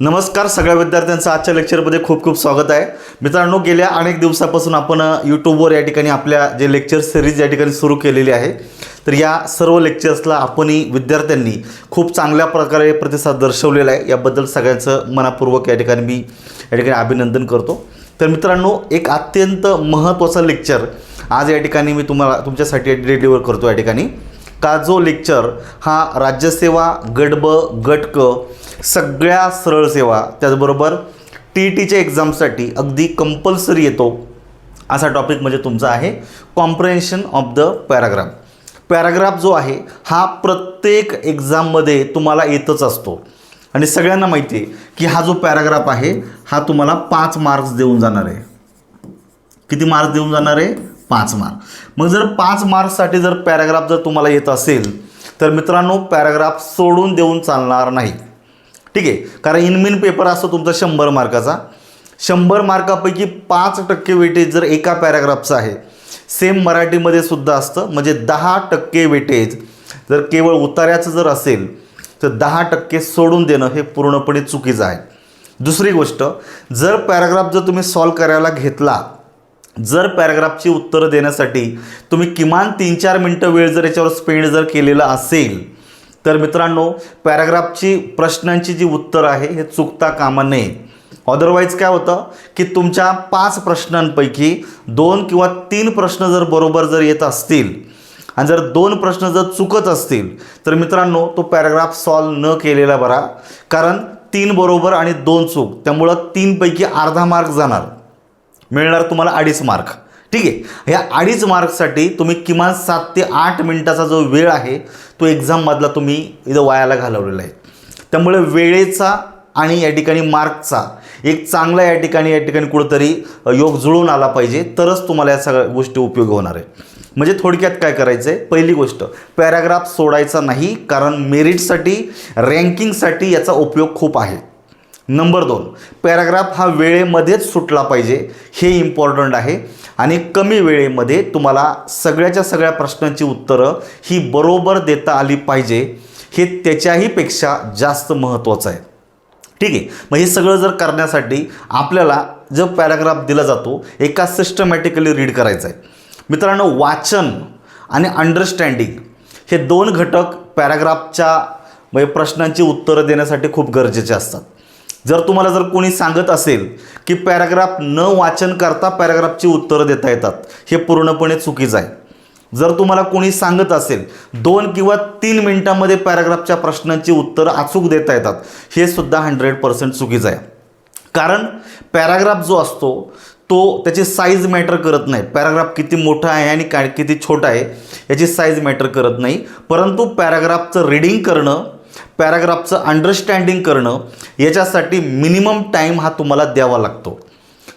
नमस्कार सगळ्या विद्यार्थ्यांचं आजच्या लेक्चरमध्ये खूप खूप स्वागत आहे. मित्रांनो, गेल्या अनेक दिवसापासून आपण यूट्यूबवर या ठिकाणी आपल्या जे लेक्चर सिरीज या ठिकाणी सुरू केलेली आहे. तर या सर्व लेक्चर्सला आपणही विद्यार्थ्यांनी खूप चांगल्या प्रकारे प्रतिसाद दर्शवलेला आहे. याबद्दल सगळ्यांचं मनापूर्वक या ठिकाणी मी अभिनंदन करतो. तर मित्रांनो, एक अत्यंत महत्त्वाचं लेक्चर आज या ठिकाणी मी तुमच्यासाठी डिलिव्हर करतो. या ठिकाणी का जो लेक्चर हा राज्यसेवा, गट ब, गट क सगळ्या सरळ सेवा, त्याचबरोबर TETच्या एक्झामसाठी अगदी कंपल्सरी येतो असा टॉपिक म्हणजे तुमचा आहे comprehension of the paragraph. Paragraph जो आहे हा प्रत्येक एक्झाममध्ये तुम्हाला येतच असतो आणि सगळ्यांना माहिती आहे की हा जो पॅराग्राफ आहे हा तुम्हाला 5 मार्क्स देऊन जाणार आहे. किती मार्क्स देऊन जाणार आहे? 5 मार्क्स. मग जर 5 मार्क्ससाठी जर पॅराग्राफ जर तुम्हाला येत असेल तर मित्रांनो, पॅराग्राफ सोडून देऊन चालणार नाही. ठीक आहे, कारण इनमिन पेपर असतो तुमचा 100 मार्काचा. 100 मार्कापैकी 5% वेटेज जर एका पॅराग्राफचं आहे. सेम मराठीमध्ये सुद्धा असतं. म्हणजे 10% वेटेज जर केवळ उतार्याचं जर असेल तर 10% सोडून देणं हे पूर्णपणे चुकीचं आहे. दुसरी गोष्ट, जर पॅराग्राफ जर तुम्ही सॉल्व करायला घेतला, जर पॅराग्राफची उत्तरं देण्यासाठी तुम्ही किमान 3-4 मिनटं वेळ जर याच्यावर स्पेंड जर केलेला असेल तर मित्रांनो, पॅराग्राफची प्रश्नांची जी उत्तरं आहे हे चुकता कामा नये. अदरवाईज काय होतं की तुमच्या 5 प्रश्नांपैकी 2 किंवा 3 प्रश्न जर बरोबर जर येत असतील आणि जर 2 प्रश्न जर चुकत असतील तर मित्रांनो, तो पॅराग्राफ सॉल्व न केलेला बरा. कारण 3 बरोबर आणि 2 चूक, त्यामुळं 3 पैकी अर्धा मार्क जाणार, मिळणार तुम्हाला 2.5 मार्क. ठीक आहे, ह्या 2.5 मार्क्ससाठी तुम्ही किमान 7 ते 8 मिनटाचा जो वेळ आहे तो एक्झाममधला तुम्ही इथं वायाला घालवलेला आहे. त्यामुळे वेळेचा आणि या ठिकाणी मार्कचा एक चांगला या ठिकाणी कुठंतरी योग जुळून आला पाहिजे, तरच तुम्हाला या सगळ्या गोष्टी उपयोग होणार आहे. म्हणजे थोडक्यात काय करायचं आहे, पहिली गोष्ट, पॅराग्राफ सोडायचा नाही, कारण मेरिटसाठी, रँकिंगसाठी याचा उपयोग खूप आहे. नंबर 2, पॅराग्राफ हा वेळेमध्येच सुटला पाहिजे, हे इम्पॉर्टंट आहे. आणि कमी वेळेमध्ये तुम्हाला सगळ्याच्या सगळ्या प्रश्नांची उत्तरं ही बरोबर देता आली पाहिजे, हे त्याच्याही पेक्षा जास्त महत्त्वाचं आहे. ठीक आहे, मग हे सगळं जर करण्यासाठी आपल्याला जो पॅराग्राफ दिला जातो एका सिस्टमॅटिकली रीड करायचं आहे. मित्रांनो, वाचन आणि अंडरस्टँडिंग हे 2 घटक पॅराग्राफच्या म्हणजे प्रश्नांची उत्तरं देण्यासाठी खूप गरजेचे असतात. जर तुम्हाला जर कोणी सांगत असेल की पॅराग्राफ न वाचन करता पॅराग्राफची उत्तरं देता येतात, हे पूर्णपणे चुकीचं आहे. जर तुम्हाला कोणी सांगत असेल 2 किंवा 3 मिनिटांमध्ये पॅराग्राफच्या प्रश्नांची उत्तरं अचूक देता येतात, हे सुद्धा 100% चुकीचं आहे. कारण पॅराग्राफ जो असतो तो त्याची साईज मॅटर करत नाही. पॅराग्राफ किती मोठा आहे आणि किती छोटा आहे याची साईज मॅटर करत नाही, परंतु पॅराग्राफचं रीडिंग करणं, पॅराग्राफचं अंडरस्टँडिंग करणं याच्यासाठी मिनिमम टाईम हा तुम्हाला द्यावा लागतो.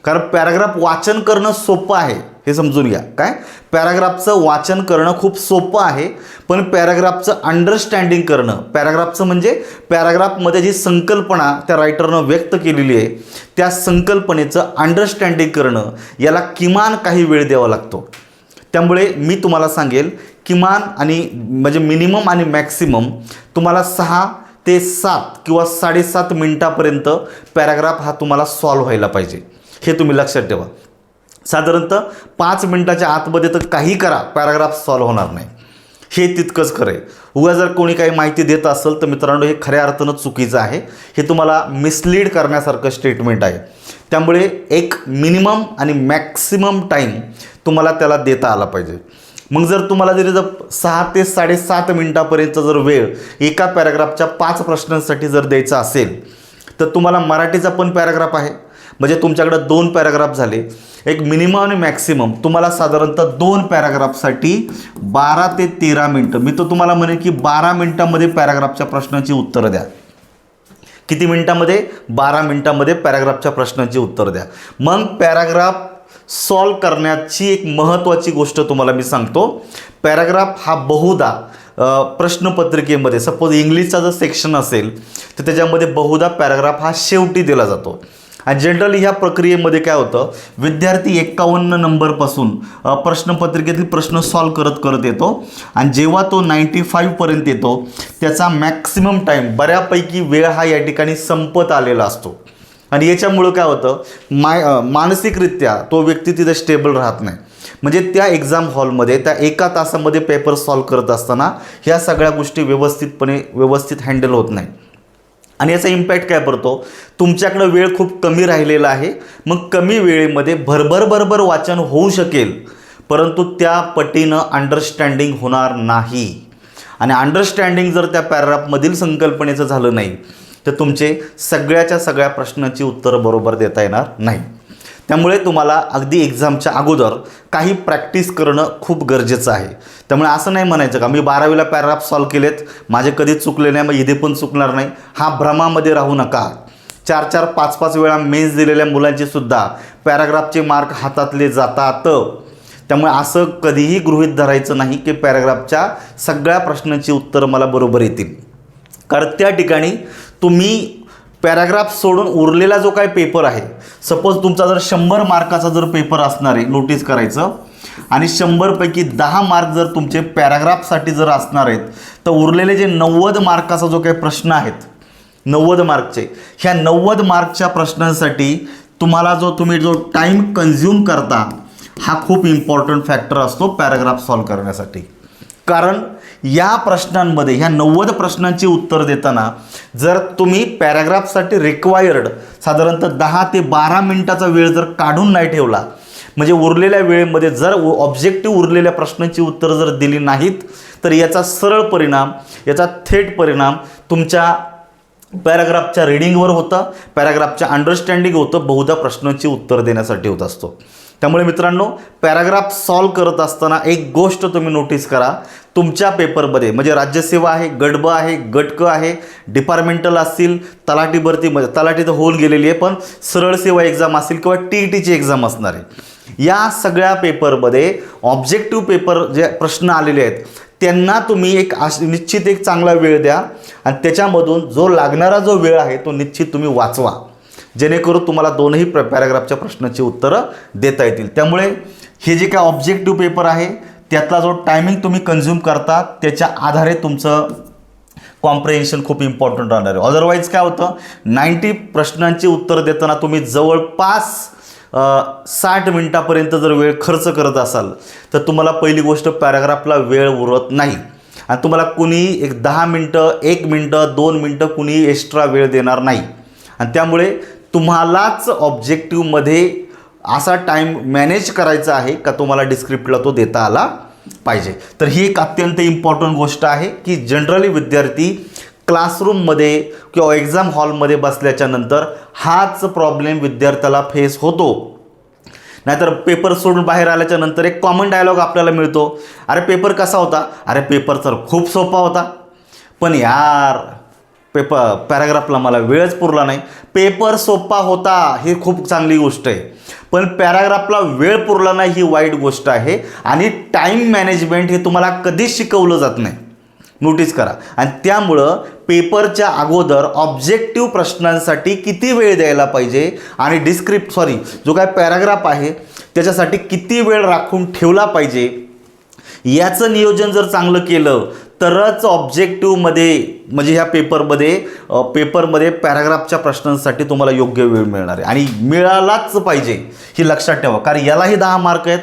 कारण पॅराग्राफ वाचन करणं सोपं आहे, हे समजून घ्या. काय, पॅराग्राफचं वाचन करणं खूप सोपं आहे, पण पॅराग्राफचं अंडरस्टँडिंग करणं, पॅराग्राफचं म्हणजे पॅराग्राफमध्ये जी संकल्पना त्या रायटरनं व्यक्त केलेली आहे त्या संकल्पनेचं अंडरस्टँडिंग करणं याला किमान काही वेळ द्यावा लागतो. त्यामुळे मी तुम्हाला सांगेल, किमान आणि म्हणजे मिनिमम आणि मॅक्सिमम तुम्हाला 6 ते 7 किंवा 7.5 मिनटापर्यंत पॅराग्राफ हा तुम्हाला सॉल्व व्हायला पाहिजे, हे तुम्ही लक्षात ठेवा. साधारणतः 5 मिनटाच्या आतमध्ये तर काही करा, पॅराग्राफ सॉल्व होणार नाही, हे तितकंच खरं आहे. उगा जर कोणी काही माहिती देत असेल तर मित्रांनो, हे खऱ्या अर्थानं चुकीचं आहे. हे तुम्हाला मिसलीड करण्यासारखं स्टेटमेंट आहे. त्यामुळे एक मिनिमम आणि मॅक्सिमम टाईम तुम्हाला त्याला देता आला पाहिजे. मग जर तुम्हाला जर 6 ते 7.5 मिनटापर्यंत जर वेळ एका पॅराग्राफच्या 5 प्रश्नांसाठी जर द्यायचा असेल तर तुम्हाला मराठीचा पण पॅराग्राफ आहे, म्हणजे तुमच्याकडे 2 पॅराग्राफ झाले. एक मिनिमम आणि मॅक्सिमम तुम्हाला साधारणतः 2 पॅराग्राफसाठी 12 ते 13 मिनटं. मी तर तुम्हाला म्हणेन की 12 मिनटामध्ये पॅराग्राफच्या प्रश्नांची उत्तरं द्या. किती मिनटामध्ये? 12 मिनटामध्ये पॅराग्राफच्या प्रश्नांची उत्तरं द्या. मग पॅराग्राफ सॉल्व करण्याची एक महत्त्वाची गोष्ट तुम्हाला मी सांगतो. पॅराग्राफ हा बहुधा प्रश्नपत्रिकेमध्ये, सपोज इंग्लिशचा जर सेक्शन असेल तर त्याच्यामध्ये बहुधा पॅराग्राफ हा शेवटी दिला जातो आणि जनरली ह्या प्रक्रियेमध्ये काय होतं, विद्यार्थी 51 नंबरपासून प्रश्नपत्रिकेतील प्रश्न सॉल्व करत करत येतो आणि जेव्हा तो 95 पर्यंत येतो त्याचा मॅक्सिमम टाईम बऱ्यापैकी वेळ हा या ठिकाणी संपत आलेला असतो. आणि याच्यामुळं काय होतं, मानसिकरित्या तो व्यक्ती तिथे स्टेबल राहत नाही. म्हणजे त्या एक्झाम हॉलमध्ये त्या एका तासामध्ये पेपर सॉल्व करत असताना ह्या सगळ्या गोष्टी व्यवस्थित हँडल होत नाही. आणि याचा इम्पॅक्ट काय पडतो, तुमच्याकडं वेळ खूप कमी राहिलेला आहे. मग कमी वेळेमध्ये भरभर वाचन होऊ शकेल, परंतु त्या पटीनं अंडरस्टँडिंग होणार नाही. आणि अंडरस्टँडिंग जर त्या पॅराग्राफमधील संकल्पनेचं झालं नाही तर तुमचे सगळ्या प्रश्नांची उत्तरं बरोबर देता येणार नाही. त्यामुळे तुम्हाला अगदी एक्झामच्या अगोदर काही प्रॅक्टिस करणं खूप गरजेचं आहे. त्यामुळे असं नाही म्हणायचं का मी 12वीला पॅराग्राफ सॉल्व केलेत, माझे कधीच चुकले नाही, मग इथे पण चुकणार नाही. हा भ्रमामध्ये राहू नका. 4-4, 5-5 वेळा मेन्स दिलेल्या मुलांचे सुद्धा पॅराग्राफचे मार्क हातातले जातात. त्यामुळे असं कधीही गृहीत धरायचं नाही की पॅराग्राफच्या सगळ्या प्रश्नांची उत्तरं मला बरोबर येतील. कारण त्या ठिकाणी तुम्ही पॅराग्राफ सोडून उरलेला जो काही पेपर आहे, सपोज तुमचा जर 100 मार्काचा जर पेपर असणार आहे, नोटीस करायचं, आणि 100 पैकी 10 मार्क जर तुमचे पॅराग्राफसाठी जर असणार आहेत, तर उरलेले जे 90 मार्काचा जो काही प्रश्न आहेत, 90 मार्कचे, ह्या 90 मार्कच्या प्रश्नांसाठी तुम्ही जो टाईम कन्झ्युम करता हा खूप इम्पॉर्टंट फॅक्टर असतो पॅराग्राफ सॉल्व करण्यासाठी. कारण या प्रश्नांमध्ये ह्या 90 प्रश्नांची उत्तर देताना जर तुम्ही पॅराग्राफसाठी रिक्वायर्ड साधारणतः 10 ते 12 मिनिटाचा वेळ जर काढून नाही ठेवला, म्हणजे उरलेल्या वेळेमध्ये जर ऑब्जेक्टिव्ह उरलेल्या प्रश्नांची उत्तरं जर दिली नाहीत, तर याचा सरळ परिणाम, याचा थेट परिणाम तुमच्या पॅराग्राफच्या रीडिंगवर होतं, पॅराग्राफच्या अंडरस्टँडिंग होतं, बहुधा प्रश्नांची उत्तर देण्यासाठी होत असतो. त्यामुळे मित्रांनो, पॅराग्राफ सॉल्व करत असताना एक गोष्ट तुम्ही नोटीस करा, तुमच्या पेपरमध्ये म्हणजे राज्यसेवा आहे, गट ब आहे, गट क आहे, डिपार्टमेंटल असतील, तलाठी भरतीमध्ये, तलाठी तर होऊन गेलेली आहे, पण सरळ सेवा एक्झाम असेल किंवा TETची एक्झाम असणार आहे, या सगळ्या पेपरमध्ये ऑब्जेक्टिव्ह पेपर जे प्रश्न आलेले आहेत त्यांना तुम्ही निश्चित एक चांगला वेळ द्या आणि त्याच्यामधून जो लागणारा जो वेळ आहे तो निश्चित तुम्ही वाचवा, जेणेकरून तुम्हाला दोनही पॅराग्राफच्या प्रश्नाची उत्तरं देता येतील. त्यामुळे हे जे काय ऑब्जेक्टिव्ह पेपर आहे त्यातला जो टायमिंग तुम्ही कन्झ्युम करता त्याच्या आधारे तुमचं कॉम्प्रिहेन्शन खूप इम्पॉर्टंट राहणार आहे. अदरवाईज काय होतं, 90 प्रश्नांची उत्तर देताना तुम्ही जवळपास 60 मिनिटापर्यंत जर वेळ खर्च करत असाल तर तुम्हाला पहिली गोष्ट पॅराग्राफला वेळ उरत नाही आणि तुम्हाला कुणी एक 10 मिनटं, 1 मिनटं, 2 मिनटं कुणी एक्स्ट्रा वेळ देणार नाही. आणि त्यामुळे तुम्हालाच ऑब्जेक्टिव्हमध्ये असा टाईम मॅनेज करायचा आहे का तुम्हाला डिस्क्रिप्टला तो देता आला पाहिजे. तर ही एक अत्यंत इम्पॉर्टंट गोष्ट आहे की जनरली विद्यार्थी क्लासरूममध्ये किंवा एक्झाम हॉलमध्ये बसल्याच्या नंतर हाच प्रॉब्लेम विद्यार्थ्याला फेस होतो. नाहीतर पेपर सोडून बाहेर आल्याच्या नंतर एक कॉमन डायलॉग आपल्याला मिळतो, अरे पेपर कसा होता, अरे पेपर तर खूप सोपा होता, पण यार पॅराग्राफला मला वेळच पुरला नाही. पेपर सोपा होता ही खूप चांगली गोष्ट आहे, पण पॅराग्राफला वेळ पुरला नाही ही वाईट गोष्ट आहे. आणि टाईम मॅनेजमेंट हे तुम्हाला कधीच शिकवलं जात नाही, नोटीस करा. आणि त्यामुळं पेपरच्या अगोदर ऑब्जेक्टिव्ह प्रश्नांसाठी किती वेळ द्यायला पाहिजे आणि जो काय पॅराग्राफ आहे त्याच्यासाठी किती वेळ राखून ठेवला पाहिजे याचं नियोजन जर चांगलं केलं तरच ऑब्जेक्टिव्हमध्ये म्हणजे ह्या पेपरमध्ये पॅराग्राफच्या प्रश्नांसाठी तुम्हाला योग्य वेळ मिळणार आहे. आणि मिळालाच पाहिजे ही लक्षात ठेवा, कारण यालाही 10 मार्क आहेत,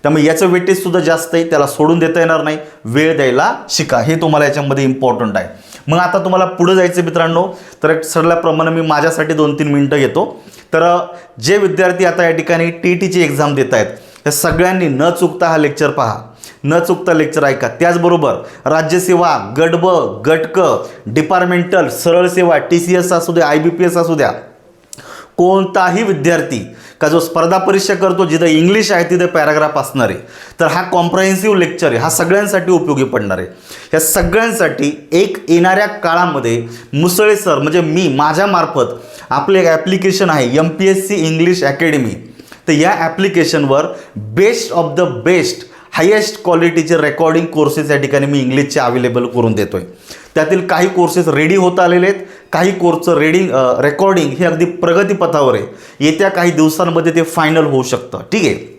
त्यामुळे याचं वेटेजसुद्धा जास्त आहे, त्याला सोडून देता येणार नाही. वेळ द्यायला शिका, हे तुम्हाला याच्यामध्ये इम्पॉर्टंट आहे. मग आता तुम्हाला पुढे जायचं मित्रांनो, तर एक सरल्याप्रमाणे मी माझ्यासाठी 2-3 मिनटं घेतो. तर जे विद्यार्थी आता या ठिकाणी TETची एक्झाम देत आहेत त्या सगळ्यांनी न चुकता हा लेक्चर पहा, न चुकता लेक्चर ऐका. त्याचबरोबर राज्यसेवा, गट ब, गट क, डिपार्टमेंटल, सरळ सेवा, TCS असू द्या, IBPS असू द्या, कोणताही विद्यार्थी का जो स्पर्धा परीक्षा करतो जिथं इंग्लिश आहे तिथे पॅराग्राफ असणार आहे, तर हा कॉम्प्रिहेन्सिव्ह लेक्चर आहे, हा सगळ्यांसाठी उपयोगी पडणार आहे. या सगळ्यांसाठी एक येणाऱ्या काळामध्ये मुसळे सर म्हणजे मी माझ्यामार्फत आपलं एक ॲप्लिकेशन आहे MPSC इंग्लिश अकॅडमी, तर या ॲप्लिकेशनवर best of the best highest क्वालिटीचे रेकॉर्डिंग कोर्सेस या ठिकाणी मी इंग्लिशचे अवेलेबल करून देतो आहे. त्यातील काही कोर्सेस रेडी होत आलेले आहेत, काही कोर्सचं रेकॉर्डिंग हे अगदी प्रगतीपथावर आहे. येत्या काही दिवसांमध्ये ते फायनल होऊ शकतं. ठीक आहे.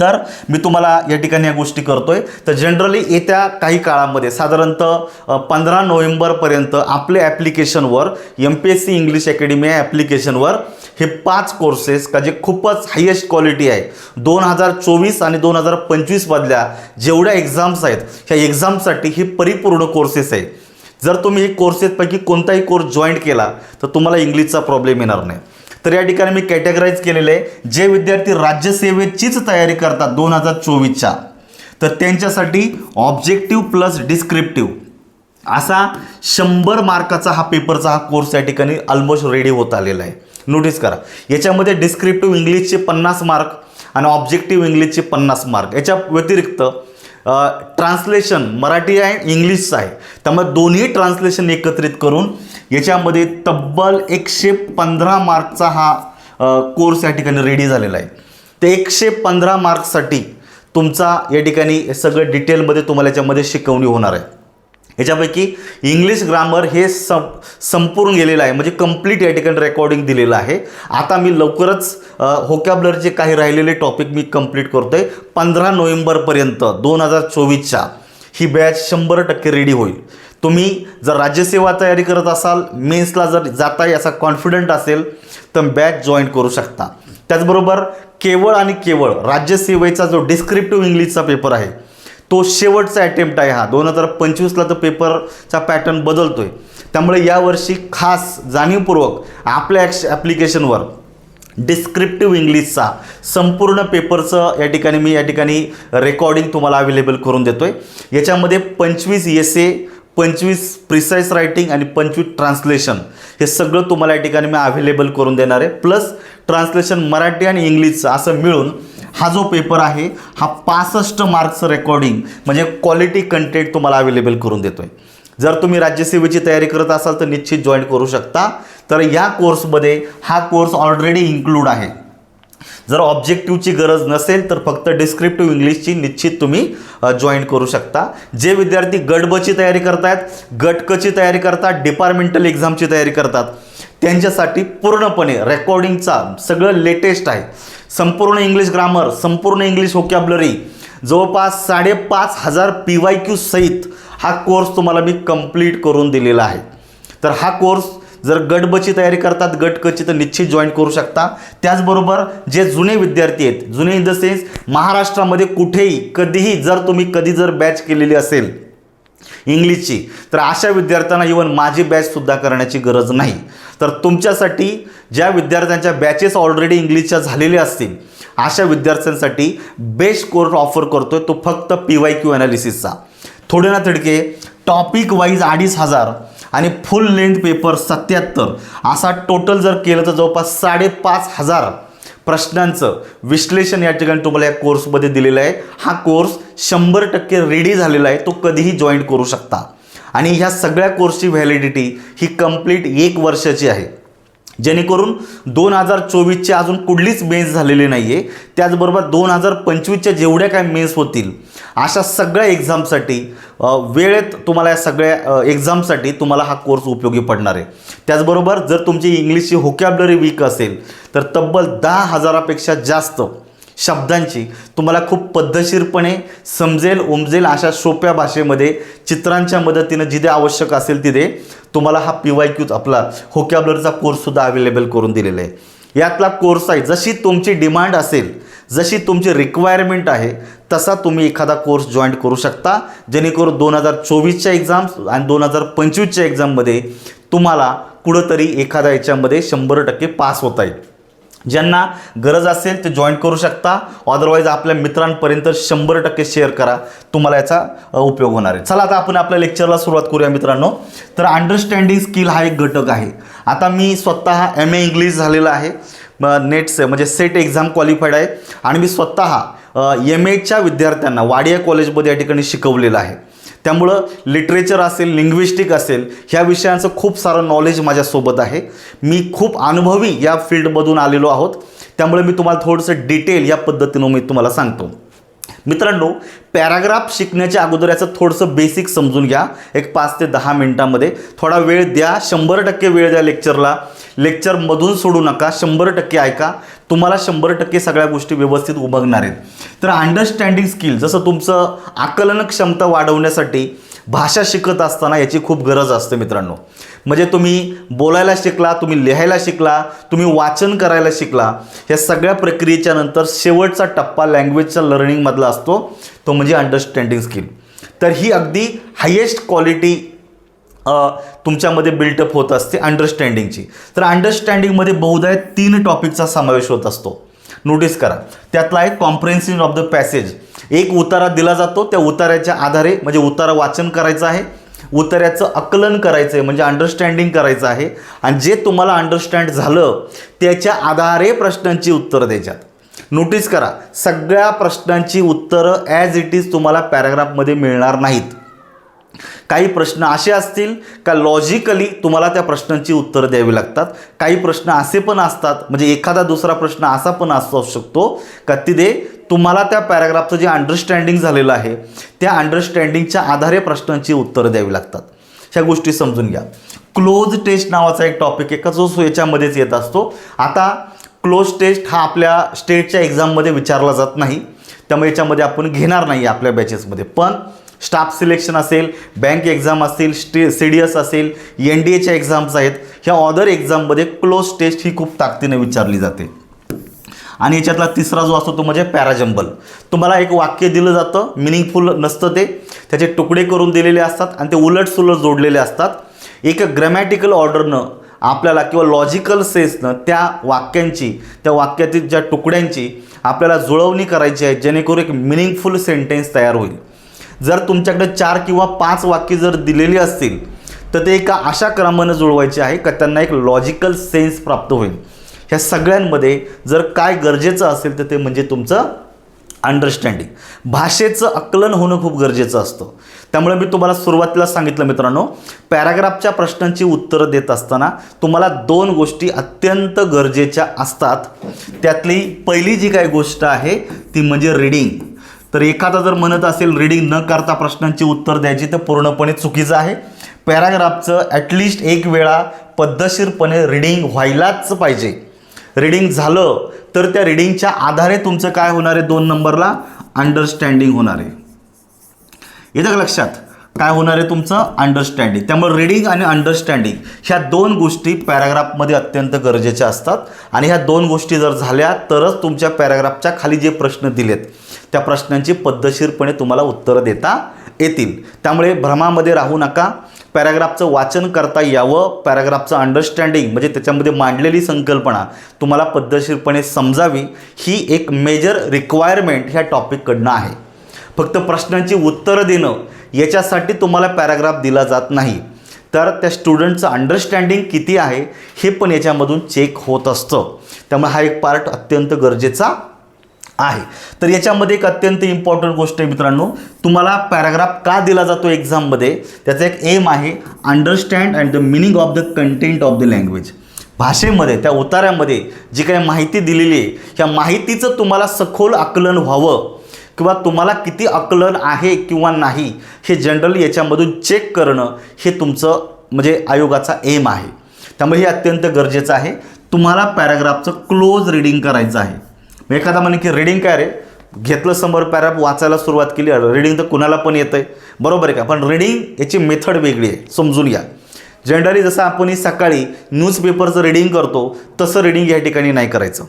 तर मी तुम्हाला या ठिकाणी या गोष्टी करतोय. तर जनरली येत्या काही काळामध्ये साधारणतः 15 नोव्हेंबरपर्यंत आपल्या ॲप्लिकेशनवर MPSC इंग्लिश अकॅडमी या ॲप्लिकेशनवर हे 5 कोर्सेस का जे खूपच हायेस्ट क्वालिटी आहे 2024 आणि 2025 मधल्या जेवढ्या एक्झाम्स आहेत ह्या एक्झामसाठी हे परिपूर्ण कोर्सेस आहे. जर तुम्ही हे कोर्सेसपैकी कोणताही कोर्स जॉईन केला तर तुम्हाला इंग्लिशचा प्रॉब्लेम येणार नाही. तर या ठिकाणी मी कॅटेगराईज केलेले आहे जे विद्यार्थी राज्यसेवेचीच तयारी करतात 2024च्या, तर त्यांच्यासाठी ऑब्जेक्टिव्ह प्लस डिस्क्रिप्टिव्ह असा 100 मार्काचा हा पेपरचा हा कोर्स या ठिकाणी ऑलमोस्ट रेडी होत आलेला आहे. नोटीस करा, याच्यामध्ये डिस्क्रिप्टिव्ह इंग्लिशचे 50 मार्क आणि ऑब्जेक्टिव्ह इंग्लिशचे 50 मार्क. याच्या व्यतिरिक्त ट्रान्सलेशन मराठी आहे इंग्लिशचं आहे, त्यामुळे दोन्ही ट्रान्सलेशन एकत्रित करून याच्यामध्ये तब्बल 115 मार्कचा हा कोर्स या ठिकाणी रेडी झालेला आहे. ते 115 मार्क्ससाठी तुमचा या ठिकाणी सगळं डिटेलमध्ये तुम्हाला याच्यामध्ये शिकवणी होणार आहे. याच्यापैकी इंग्लिश ग्रामर हे संपूर्ण गेलेलं आहे, म्हणजे कंप्लीट या ठिकाणी रेकॉर्डिंग दिलेलं आहे. आता मी लवकरच व्होकॅब्युलरीचे काही राहिलेले टॉपिक मी कंप्लीट करतोय. 15 नोव्हेंबरपर्यंत 2024च्या ही बॅच 100% रेडी होईल. तुम्ही जर राज्यसेवा तयारी करत असाल, मेन्सला जर जाता याचा कॉन्फिडंट असेल तर बॅच जॉईन करू शकता. त्याचबरोबर केवळ आणि केवळ राज्यसेवेचा जो डिस्क्रिप्टिव्ह इंग्लिशचा पेपर आहे तो शेवटचा अटेम्प्ट आहे. हा 2025ला तर पेपरचा पॅटर्न बदलतोय, त्यामुळे यावर्षी खास जाणीवपूर्वक आपल्या ॲप्लिकेशनवर डिस्क्रिप्टिव्ह इंग्लिशचा संपूर्ण पेपरचं या ठिकाणी रेकॉर्डिंग तुम्हाला अवेलेबल करून देतोय. याच्यामध्ये 25 एसे, 25 प्रिसाईज रायटिंग आणि 25 ट्रान्सलेशन हे सगळं तुम्हाला या ठिकाणी मी अवेलेबल करून देणार आहे. प्लस ट्रान्सलेशन मराठी आणि इंग्लिशचं असं मिळून हा जो पेपर आहे हा 65 मार्क्सचं रेकॉर्डिंग म्हणजे क्वालिटी कंटेंट तुम्हाला अवेलेबल करून देतोय. जर तुम्ही राज्यसेवेची तयारी करत असाल तर निश्चित जॉईन करू शकता. तर या कोर्समध्ये हा कोर्स ऑलरेडी इन्क्लूड आहे. जर ऑब्जेक्टिव्हची गरज नसेल तर फक्त डिस्क्रिप्टिव्ह इंग्लिशची निश्चित तुम्ही जॉईन करू शकता. जे विद्यार्थी गट ब ची तयारी करतायत, गट क ची तयारी करतात, डिपार्टमेंटल एक्झामची तयारी करतात त्यांच्यासाठी पूर्णपणे रेकॉर्डिंगचा सगळं लेटेस्ट आहे. संपूर्ण इंग्लिश ग्रामर, संपूर्ण इंग्लिश व्होकॅब्युलरी, जवळपास 5,500 PYQ सहित हा कोर्स तुम्हाला मी कंप्लीट करून दिलेला आहे. तर हा कोर्स जर गट ब ची तयारी करतात, गट क ची तर निश्चित जॉईन करू शकता. त्याचबरोबर जे जुने विद्यार्थी आहेत, जुने इन द सेन्स महाराष्ट्रामध्ये कुठेही कधीही जर बॅच केलेली असेल इंग्लिशची तर अशा विद्यार्थ्यांना इव्हन माझी बॅचसुद्धा करण्याची गरज नाही. तर तुमच्यासाठी ज्या विद्यार्थ्यांच्या बॅचेस ऑलरेडी इंग्लिशच्या झालेल्या असतील अशा विद्यार्थ्यांसाठी बेस्ट कोर्स ऑफर करतोय तो फक्त PYQ ॲनालिसिसचा. थोडे ना तिडके टॉपिक वाईज 2,500 आणि फुल लेंथ पेपर 77 असा टोटल जर केलं तर जवळपास 5,500 प्रश्नांचं विश्लेषण या ठिकाणी तुम्हाला या कोर्समध्ये दिलेलं आहे. हा कोर्स 100% रेडी झालेला आहे, तो कधीही जॉईन करू शकता. आणि ह्या सगळ्या कोर्सची व्हॅलिडिटी ही कंप्लीट 1 वर्षाची आहे, जेणेकरून 2024ची अजून कुठलीच मेन्स झालेली नाही आहे. त्याचबरोबर 2025च्या जेवढ्या काय मेन्स होतील अशा सगळ्या एक्झामसाठी वेळेत तुम्हाला या सगळ्या एक्झामसाठी तुम्हाला हा कोर्स उपयोगी पडणार आहे. त्याचबरोबर जर तुमची इंग्लिशची व्होकॅब्युलरी वीक असेल तर तब्बल 10,000पेक्षा जास्त शब्दांची तुम्हाला खूप पद्धतशीरपणे समजेल उमजेल अशा सोप्या भाषेमध्ये चित्रांच्या मदतीने जिथे आवश्यक असेल तिथे तुम्हाला हा PYQ आपला व्होकॅब्युलरीचा कोर्ससुद्धा अवेलेबल करून दिलेला आहे. यातला कोर्स आहे जशी तुमची डिमांड असेल, जशी तुमची रिक्वायरमेंट आहे तसा तुम्ही एखादा कोर्स जॉईन करू शकता, जेणेकरून 2024च्या एक्झाम्स आणि 2025च्या एक्झाममध्ये तुम्हाला कुठंतरी एखाद्या याच्यामध्ये 100% पास होता येईल. ज्यांना गरज असेल ते जॉईन करू शकता, अदरवाईज आपल्या मित्रांपर्यंत 100% शेअर करा, तुम्हाला याचा उपयोग होणार आहे. चला आता आपण आपल्या लेक्चरला सुरुवात करूया मित्रांनो. तर अंडरस्टँडिंग स्किल हा एक घटक आहे. आता मी स्वतः MA इंग्लिश झालेला आहे, नेटचे म्हणजे सेट एक्झाम क्वालिफाईड आहे आणि मी स्वतः MAच्या विद्यार्थ्यांना वाडिया कॉलेजमध्ये या ठिकाणी शिकवलेलं आहे. त्यामुळं लिटरेचर असेल, लिंग्विस्टिक असेल ह्या विषयांचं खूप सारं नॉलेज माझ्यासोबत आहे. मी खूप अनुभवी या फील्डमधून आलेलो आहोत, त्यामुळे मी तुम्हाला थोडंसं डिटेल या पद्धतीनं मी तुम्हाला सांगतो. मित्रांनो, पॅराग्राफ शिकण्याच्या अगोदर याचं थोडंसं बेसिक समजून घ्या. एक 5 ते 10 मिनिटांमध्ये थोडा वेळ द्या. 100% वेळ द्या लेक्चरला. लेक्चरमधून सोडू नका. 100% ऐका. तुम्हाला 100% सगळ्या गोष्टी व्यवस्थित उमगणार आहेत. तर अंडरस्टँडिंग स्किल, जसं तुमचं आकलन क्षमता वाढवण्यासाठी भाषा शिकत असताना याची खूप गरज असते मित्रांनो. म्हणजे तुम्ही बोलायला शिकला, तुम्ही लिहायला शिकला, तुम्ही वाचन करायला शिकला, या सगळ्या प्रक्रियेच्या नंतर शेवटचा टप्पा लँग्वेजच्या लर्निंगमधला असतो, तो म्हणजे अंडरस्टँडिंग स्किल. तर ही अगदी हायेस्ट क्वालिटी तुमच्यामध्ये बिल्टअप होत असते अंडरस्टँडिंगची. तर अंडरस्टँडिंगमध्ये बहुधा 3 टॉपिकचा समावेश होत असतो. नोटीस करा. त्यातला आहे कॉम्प्रेन्शन ऑफ द पॅसेज. एक उतारा दिला जातो, त्या उतार्याच्या आधारे म्हणजे उतारा वाचन करायचं आहे, उतार्याचं आकलन करायचं आहे म्हणजे अंडरस्टँडिंग करायचं आहे, आणि जे तुम्हाला अंडरस्टँड झालं त्याच्या आधारे प्रश्नांची उत्तरं द्यायच्यात. नोटीस करा, सगळ्या प्रश्नांची उत्तरं ॲज इट इज तुम्हाला पॅराग्राफमध्ये मिळणार नाहीत. काही प्रश्न असे असतील का लॉजिकली तुम्हाला त्या प्रश्नांची उत्तरं द्यावी लागतात. काही प्रश्न असे पण असतात, म्हणजे एखादा दुसरा प्रश्न असा पण असू शकतो का तिथे तुम्हाला त्या पॅराग्राफचं जे अंडरस्टँडिंग झालेलं आहे त्या अंडरस्टँडिंगच्या आधारे प्रश्नांची उत्तरं द्यावी लागतात. ह्या गोष्टी समजून घ्या. क्लोज टेस्ट नावाचा एक टॉपिक आहे का जो याच्यामध्येच येत असतो. आता क्लोज टेस्ट हा आपल्या स्टेटच्या एक्झाममध्ये विचारला जात नाही, त्यामुळे याच्यामध्ये आपण घेणार नाही आपल्या बॅचेसमध्ये. पण स्टाफ सिलेक्शन असेल, बँक एक्झाम असेल, CDS असेल, NDAच्या एक्झाम्स आहेत, ह्या अदर एक्झाममध्ये क्लोज टेस्ट ही खूप ताकदीने विचारली जाते. आणि याच्यातला तिसरा जो असतो तो म्हणजे पॅराजंबल. तुम्हाला एक वाक्य दिलं जातं, मिनिंगफुल नसतं ते, त्याचे तुकडे करून दिलेले असतात आणि ते उलटसुलट जोडलेले असतात. एक ग्रॅमॅटिकल ऑर्डरनं आपल्याला किंवा लॉजिकल सेन्सनं त्या वाक्यातील ज्या तुकड्यांची आपल्याला जुळवणी करायची आहे जेणेकरून एक मिनिंगफुल सेंटेन्स तयार होईल. जर तुमच्याकडे 4 किंवा 5 वाक्य जर दिलेली असतील तर ते एका अशा क्रमानं जुळवायचे आहे का त्यांना एक लॉजिकल सेन्स प्राप्त होईल. ह्या सगळ्यांमध्ये जर काय गरजेचं असेल तर ते म्हणजे तुमचं अंडरस्टँडिंग. भाषेचं आकलन होणं खूप गरजेचं असतं. त्यामुळे मी तुम्हाला सुरुवातीला सांगितलं मित्रांनो, पॅराग्राफच्या प्रश्नांची उत्तरं देत असताना तुम्हाला 2 गोष्टी अत्यंत गरजेच्या असतात. त्यातली पहिली जी काही गोष्ट आहे ती म्हणजे रीडिंग. तर एखादा जर म्हणत असेल रीडिंग न करता प्रश्नांची उत्तर द्यायची तर पूर्णपणे चुकीचं आहे. पॅराग्राफचं ॲटलिस्ट एक वेळा पद्धतशीरपणे रीडिंग व्हायलाच पाहिजे. रीडिंग झालं तर त्या रीडिंगच्या आधारे तुमचं काय होणार आहे, 2 नंबरला अंडरस्टँडिंग होणार आहे. येतं का लक्षात? काय होणार आहे तुमचं अंडरस्टँडिंग. त्यामुळे रीडिंग आणि अंडरस्टँडिंग ह्या 2 गोष्टी पॅराग्राफमध्ये अत्यंत गरजेच्या असतात. आणि ह्या 2 गोष्टी जर झाल्या तरच तुमच्या पॅराग्राफच्या खाली जे प्रश्न दिलेत त्या प्रश्नांची पद्धतशीरपणे तुम्हाला उत्तरं देता येतील. त्यामुळे भ्रमामध्ये राहू नका. पॅराग्राफचं वाचन करता यावं, पॅराग्राफचं अंडरस्टँडिंग म्हणजे त्याच्यामध्ये मांडलेली संकल्पना तुम्हाला पद्धतशीरपणे समजावी, ही एक मेजर रिक्वायरमेंट ह्या टॉपिककडनं आहे. फक्त प्रश्नांची उत्तरं देणं याच्यासाठी तुम्हाला पॅराग्राफ दिला जात नाही, तर त्या स्टुडंटचं अंडरस्टँडिंग किती आहे हे पण याच्यामधून चेक होत असतं. त्यामुळे हा एक पार्ट अत्यंत गरजेचा आहे. तर याच्यामध्ये एक अत्यंत इम्पॉर्टंट गोष्ट आहे मित्रांनो, तुम्हाला पॅराग्राफ का दिला जातो एक्झाममध्ये, त्याचा एक एम आहे understand and the meaning of the content of the language. भाषेमध्ये त्या उतार्यामध्ये जी काही माहिती दिलेली आहे ह्या माहितीचं तुम्हाला सखोल आकलन व्हावं किंवा तुम्हाला किती आकलन आहे किंवा नाही हे जनरली याच्यामधून चेक करणं हे तुमचं म्हणजे आयोगाचा एम आहे. त्यामुळे हे अत्यंत गरजेचं आहे. तुम्हाला पॅराग्राफचं क्लोज रीडिंग करायचं आहे. एखादा म्हणे की रीडिंग काय रे, घेतलं समोर पॅराग्राफ वाचायला सुरुवात केली, रीडिंग तर कुणाला पण येतं आहे, बरोबर आहे का? पण रीडिंग याची मेथड वेगळी आहे, समजून घ्या. जनरली जसं आपण सकाळी न्यूजपेपरचं रीडिंग करतो तसं रीडिंग या ठिकाणी नाही करायचं.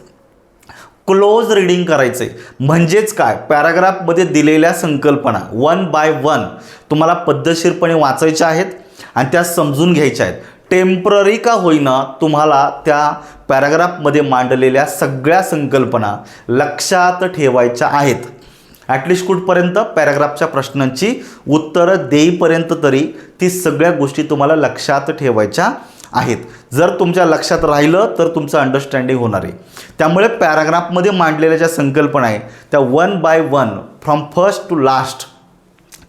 क्लोज रीडिंग करायचं आहे. म्हणजेच काय, पॅराग्राफमध्ये दिलेल्या संकल्पना 1 by 1 तुम्हाला पद्धतशीरपणे वाचायच्या आहेत आणि त्या समजून घ्यायच्या आहेत. टेम्पररी का होईना तुम्हाला त्या पॅराग्राफमध्ये मांडलेल्या सगळ्या संकल्पना लक्षात ठेवायच्या आहेत. ॲटलिस्ट कुठपर्यंत, पॅराग्राफच्या प्रश्नांची उत्तरं देईपर्यंत तरी ती सगळ्या गोष्टी तुम्हाला लक्षात ठेवायच्या आहेत. जर तुमच्या लक्षात राहिलं तर तुमचं अंडरस्टँडिंग होणार आहे. त्यामुळे पॅराग्राफमध्ये मांडलेल्या ज्या संकल्पना आहे त्या 1 by 1 from first to last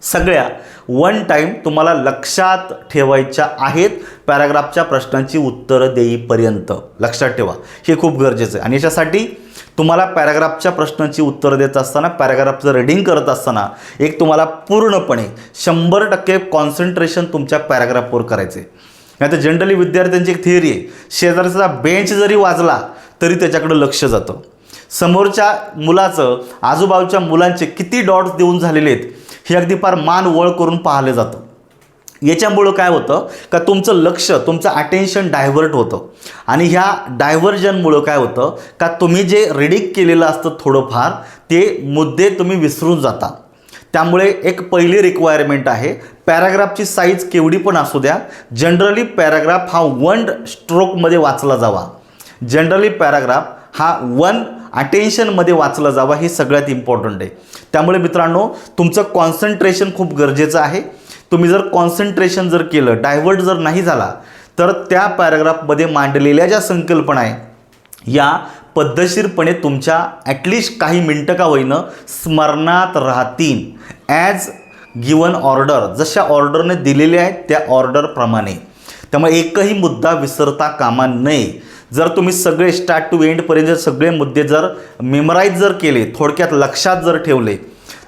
सगळ्या वन टाईम तुम्हाला लक्षात ठेवायच्या आहेत पॅराग्राफच्या प्रश्नांची उत्तरं देईपर्यंत. लक्षात ठेवा, हे खूप गरजेचं आहे. आणि याच्यासाठी तुम्हाला पॅराग्राफच्या प्रश्नांची उत्तरं देत असताना, पॅराग्राफचं रीडिंग करत असताना एक तुम्हाला पूर्णपणे 100% कॉन्सन्ट्रेशन तुमच्या पॅराग्राफवर करायचं आहे. नाही तर जनरली विद्यार्थ्यांची एक थिअरी आहे, शेजारचा बेंच जरी वाजला तरी त्याच्याकडे लक्ष जातं. समोरच्या मुलाचं आजूबाजूच्या मुलांचे किती डॉट्स देऊन झालेले आहेत हे अगदी फार मान वळ करून पाहिलं जातं. याच्यामुळं काय होतं का तुमचं लक्ष, तुमचं अटेन्शन डायव्हर्ट होतं. आणि ह्या डायव्हर्जनमुळं काय होतं का तुम्ही जे रीडिंग केलेलं असतं थोडंफार ते मुद्दे तुम्ही विसरून जाता. त्यामुळे एक पहिली रिक्वायरमेंट आहे, पॅराग्राफची साईज केवढी पण असू द्या, जनरली पॅराग्राफ हा 1 स्ट्रोकमध्ये वाचला जावा. जनरली पॅराग्राफ हा 1 अटेन्शनमध्ये वाचला जावा, हे सगळ्यात इम्पॉर्टंट आहे. त्यामुळे मित्रांनो तुमचं कॉन्सन्ट्रेशन खूप गरजेचं आहे. तुम्ही जर कॉन्सन्ट्रेशन जर केलं, डायव्हर्ट जर नाही झाला, तर त्या पॅराग्राफमध्ये मांडलेल्या ज्या संकल्पना आहे या पद्धतशीरपणे तुमच्या ॲटलिस्ट काही मिनटं का होईना स्मरणात राहतील. ॲज गिवन ऑर्डर, जशा ऑर्डरने दिलेल्या आहेत त्या ऑर्डरप्रमाणे. त्यामुळे एकही मुद्दा विसरता कामा नये. जर तुम्ही सगळे स्टार्ट टू एंडपर्यंत सगळे मुद्दे जर मेमराईज जर केले, थोडक्यात लक्षात जर ठेवले,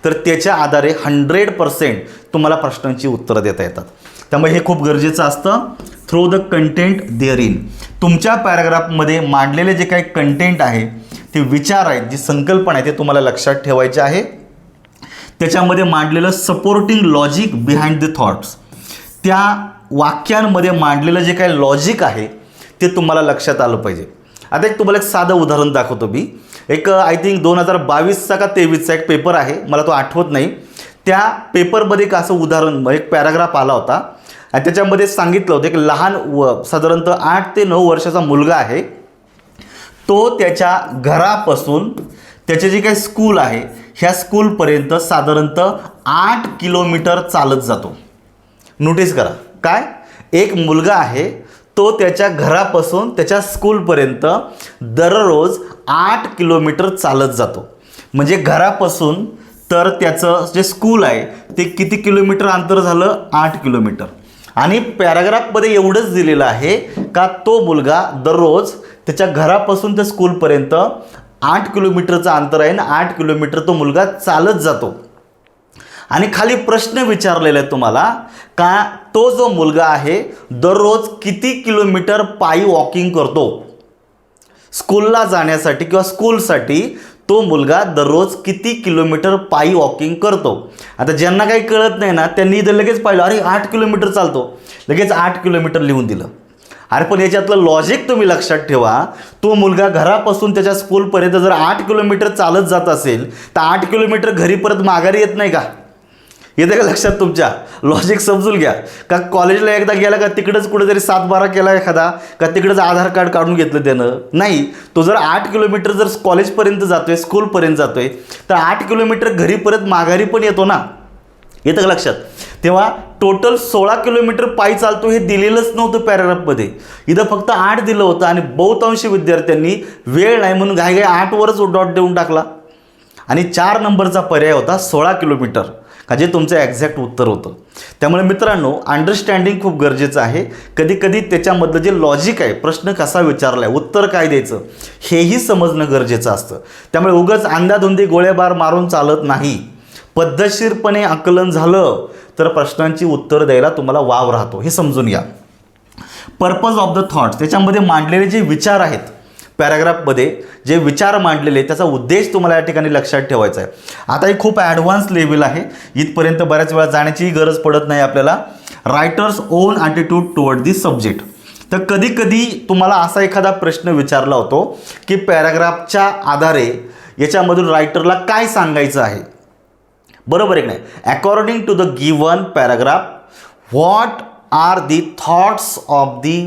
तर त्याच्या आधारे 100% तुम्हाला प्रश्नांची उत्तरं देता येतात. त्यामुळे हे खूप गरजेचं असतं. Through the content there in, तुमच्या पॅराग्राफमध्ये मांडलेले जे काही कंटेंट आहे, ते विचार आहेत, जी संकल्पना आहे, ते तुम्हाला लक्षात ठेवायचे आहे. त्याच्यामध्ये मांडलेलं supporting logic behind the thoughts, त्या वाक्यांमध्ये मांडलेलं जे काही लॉजिक आहे ते तुम्हाला लक्षात आलं पाहिजे. आता एक तुम्हाला एक साधं उदाहरण दाखवतो मी. एक आय थिंक 2022चा का 23चा एक पेपर आहे, मला तो आठवत नाही. त्या पेपरमध्ये एक असं उदाहरण, एक पॅराग्राफ आला होता आणि त्याच्यामध्ये सांगितलं होतं की लहान साधारणतः 8 ते 9 वर्षाचा मुलगा आहे. तो त्याच्या घरापासून त्याचे जे काही स्कूल आहे ह्या स्कूलपर्यंत साधारणतः 8 किलोमीटर चालत जातो. नोटीस करा, काय एक मुलगा आहे, तो त्याच्या घरापासून त्याच्या स्कूलपर्यंत दररोज 8 किलोमीटर चालत जातो. म्हणजे घरापासून तर त्याचं जे स्कूल आहे ते किती किलोमीटर अंतर झालं? 8 किलोमीटर. आणि पॅराग्राफमध्ये एवढंच दिलेलं आहे का तो मुलगा दररोज त्याच्या घरापासून त्या स्कूलपर्यंत 8 किलोमीटरचं अंतर आहे आणि 8 किलोमीटर तो मुलगा चालत जातो. आणि खाली प्रश्न विचारलेला आहे तुम्हाला का तो जो मुलगा आहे दररोज किती किलोमीटर पायी वॉकिंग करतो. स्कूलला जाण्यासाठी किंवा स्कूलसाठी तो मुलगा दररोज किती किलोमीटर पायी वॉकिंग करतो. आता ज्यांना काही कळत नाही ना त्यांनी इथं लगेच पाहिलं, अरे 8 किलोमीटर चालतो, लगेच 8 किलोमीटर लिहून दिलं. अरे पण याच्यातलं लॉजिक तुम्ही लक्षात ठेवा. तो मुलगा घरापासून त्याच्या स्कूलपर्यंत जर 8 किलोमीटर चालत जात असेल तर 8 किलोमीटर घरी परत माघारी येत नाही का? येते का लक्षात तुमच्या? लॉजिक समजून घ्या. का कॉलेजला एकदा गेला का तिकडंच कुठेतरी 7-12 केला एखादा, का तिकडंच आधार कार्ड काढून घेतलं त्यानं? नाही. तो जर 8 किलोमीटर जर कॉलेजपर्यंत जातोय, स्कूलपर्यंत जातोय, तर 8 किलोमीटर घरी परत माघारी पण येतो ना. येतं का लक्षात? तेव्हा टोटल 16 किलोमीटर पायी चालतो हे दिलेलंच नव्हतं पॅराग्राफमध्ये. इथं फक्त 8 दिलं होतं आणि बहुतांशी विद्यार्थ्यांनी वेळ नाही म्हणून घाई 8वरच डॉट देऊन टाकला. आणि 4 नंबरचा पर्याय होता 16 किलोमीटर, का जे तुमचं एक्झॅक्ट उत्तर होतं. त्यामुळे मित्रांनो अंडरस्टँडिंग खूप गरजेचं आहे. कधी कधी त्याच्यामधलं जे लॉजिक आहे, प्रश्न कसा विचारला आहे, उत्तर काय द्यायचं हेही समजणं गरजेचं असतं. त्यामुळे उगाच अंधाधुंदी गोळेबार मारून चालत नाही. पद्धतशीरपणे आकलन झालं तर प्रश्नांची उत्तर द्यायला तुम्हाला वाव राहतो, हे समजून घ्या. पर्पज ऑफ द थॉट्स, त्याच्यामध्ये मांडलेले जे विचार आहेत, पॅराग्राफमध्ये जे विचार मांडलेले त्याचा उद्देश तुम्हाला या ठिकाणी लक्षात ठेवायचा आहे. आता ही खूप ॲडव्हान्स लेवल आहे, इथपर्यंत बऱ्याच वेळा जाण्याचीही गरज पडत नाही आपल्याला. Writers on attitude toward the subject. तर कधी कधी तुम्हाला असा एखादा प्रश्न विचारला होतो की पॅराग्राफच्या आधारे याच्यामधून रायटरला काय सांगायचं आहे, बरोबर आहे की नाही? According to the given paragraph what are the thoughts of the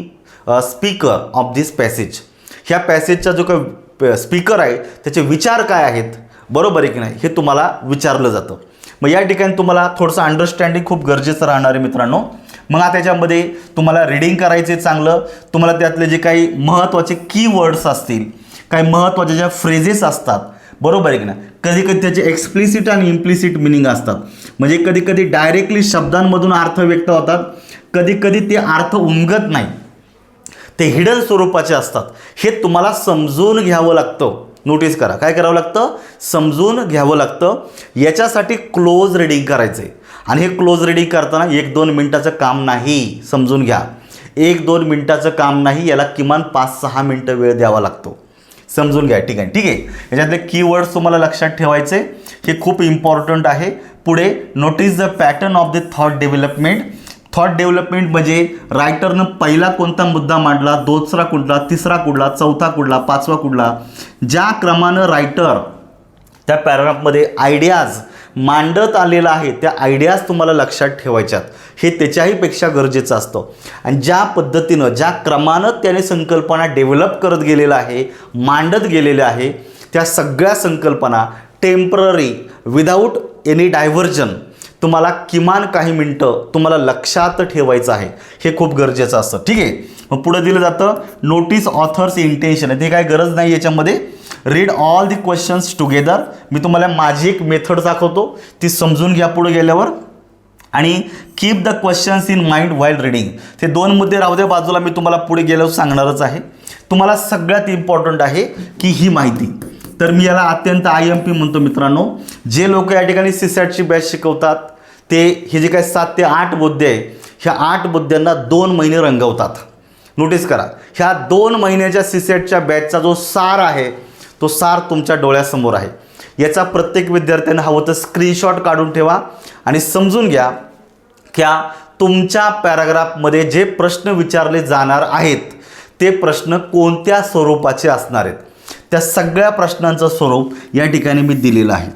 speaker of this passage. ह्या पॅसेजचा जो काही स्पीकर आहे त्याचे विचार काय आहेत, बरोबर आहे की नाही, हे तुम्हाला विचारलं जातं. मग या ठिकाणी तुम्हाला थोडंसं अंडरस्टँडिंग खूप गरजेचं राहणार आहे मित्रांनो. मग त्याच्यामध्ये तुम्हाला रीडिंग करायचे चांगलं. तुम्हाला त्यातले जे काही महत्त्वाचे कीवर्ड्स असतील, काही महत्त्वाच्या ज्या फ्रेजेस असतात, बरोबर आहे की नाही. कधी कधी त्याचे एक्सप्लिसिट आणि इम्प्लिसिट मिनिंग असतात. म्हणजे कधी कधी डायरेक्टली शब्दांमधून अर्थ व्यक्त होतात, कधी कधी ते अर्थ उमगत नाही, ते हिडन स्वरूपाचे असतात. हे तुम्हाला समजून घ्यावं लागतं. नोटीस करा, काय करावं लागतं, समजून घ्यावं लागतं. याच्यासाठी क्लोज रीडिंग करायचं आहे. आणि हे क्लोज रीडिंग करताना 1-2 मिनटाचं काम नाही, समजून घ्या. 1-2 मिनटाचं काम नाही, याला किमान 5-6 मिनटं वेळ द्यावा लागतो. समजून घ्या. ठीक आहे, ठीक आहे. याच्यातले कीवर्ड्स तुम्हाला लक्षात ठेवायचे, हे खूप इम्पॉर्टंट आहे. पुढे notice the pattern of the thought development. Thought development म्हणजे रायटरनं पहिला कोणता मुद्दा मांडला, दुसरा कुठला, तिसरा कुठला, चौथा कुठला, पाचवा कुठला, ज्या क्रमानं रायटर त्या पॅराग्राफमध्ये आयडियाज मांडत आलेला आहे, त्या आयडियाज तुम्हाला लक्षात ठेवायच्यात. हे त्याच्याहीपेक्षा गरजेचं असतं. आणि ज्या पद्धतीनं, ज्या क्रमानं त्याने संकल्पना डेव्हलप करत गेलेला आहे, मांडत गेलेल्या आहे, त्या सगळ्या संकल्पना टेम्पररी विदाऊट एनी डायव्हर्जन तुम्हाला किमान काही मिनटं तुम्हाला लक्षात ठेवायचं आहे. हे खूप गरजेचं असतं. ठीक आहे. मग पुढे दिलं जातं नोटीस ऑथर्स इंटेन्शन. ते काय गरज नाही याच्यामध्ये. Read all the questions together. मी तुम्हाला माझी एक मेथड दाखवतो, ती समजून घ्या पुढे गेल्यावर. आणि keep the questions in mind while reading. ते 2 मुद्दे राहू द्या बाजूला, मी तुम्हाला पुढे गेल्यावर सांगणारच आहे. तुम्हाला सगळ्यात इम्पॉर्टंट आहे की ही माहिती. तर मी याला अत्यंत IMP म्हणतो मित्रांनो. जे लोक या ठिकाणी CSATची बॅच शिकवतात, ते हे जे काही 7 ते 8 मुद्दे आहे, ह्या 8 मुद्द्यांना 2 महिने रंगवतात. नोटीस करा, ह्या 2 महिन्याच्या CSATच्या बॅचचा जो सार आहे, तो सार तुमच्या डोळ्यासमोर आहे. याचा प्रत्येक विद्यार्थ्यांना हवं तर स्क्रीनशॉट काढून ठेवा आणि समजून घ्या की तुमच्या पॅराग्राफमध्ये जे प्रश्न विचारले जाणार आहेत, ते प्रश्न कोणत्या स्वरूपाचे असणार आहेत. त्या सगळ्या प्रश्नांचं स्वरूप या ठिकाणी मी दिलेलं आहे.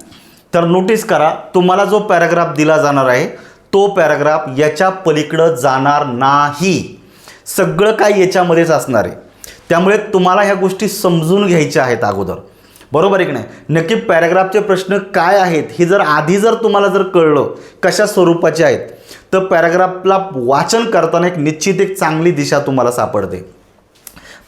तर नोटीस करा, तुम्हाला जो पॅराग्राफ दिला जाणार आहे, तो पॅराग्राफ याच्या पलीकडं जाणार नाही. सगळं काही याच्यामध्येच असणार आहे. त्यामुळे तुम्हाला ह्या गोष्टी समजून घ्यायच्या आहेत अगोदर. बरोबर आहे की नाही. नक्की पॅराग्राफचे प्रश्न काय आहेत हे जर आधी तुम्हाला जर कळलं कशा स्वरूपाचे आहेत, तर पॅराग्राफला वाचन करताना निश्चित एक चांगली दिशा तुम्हाला सापडते.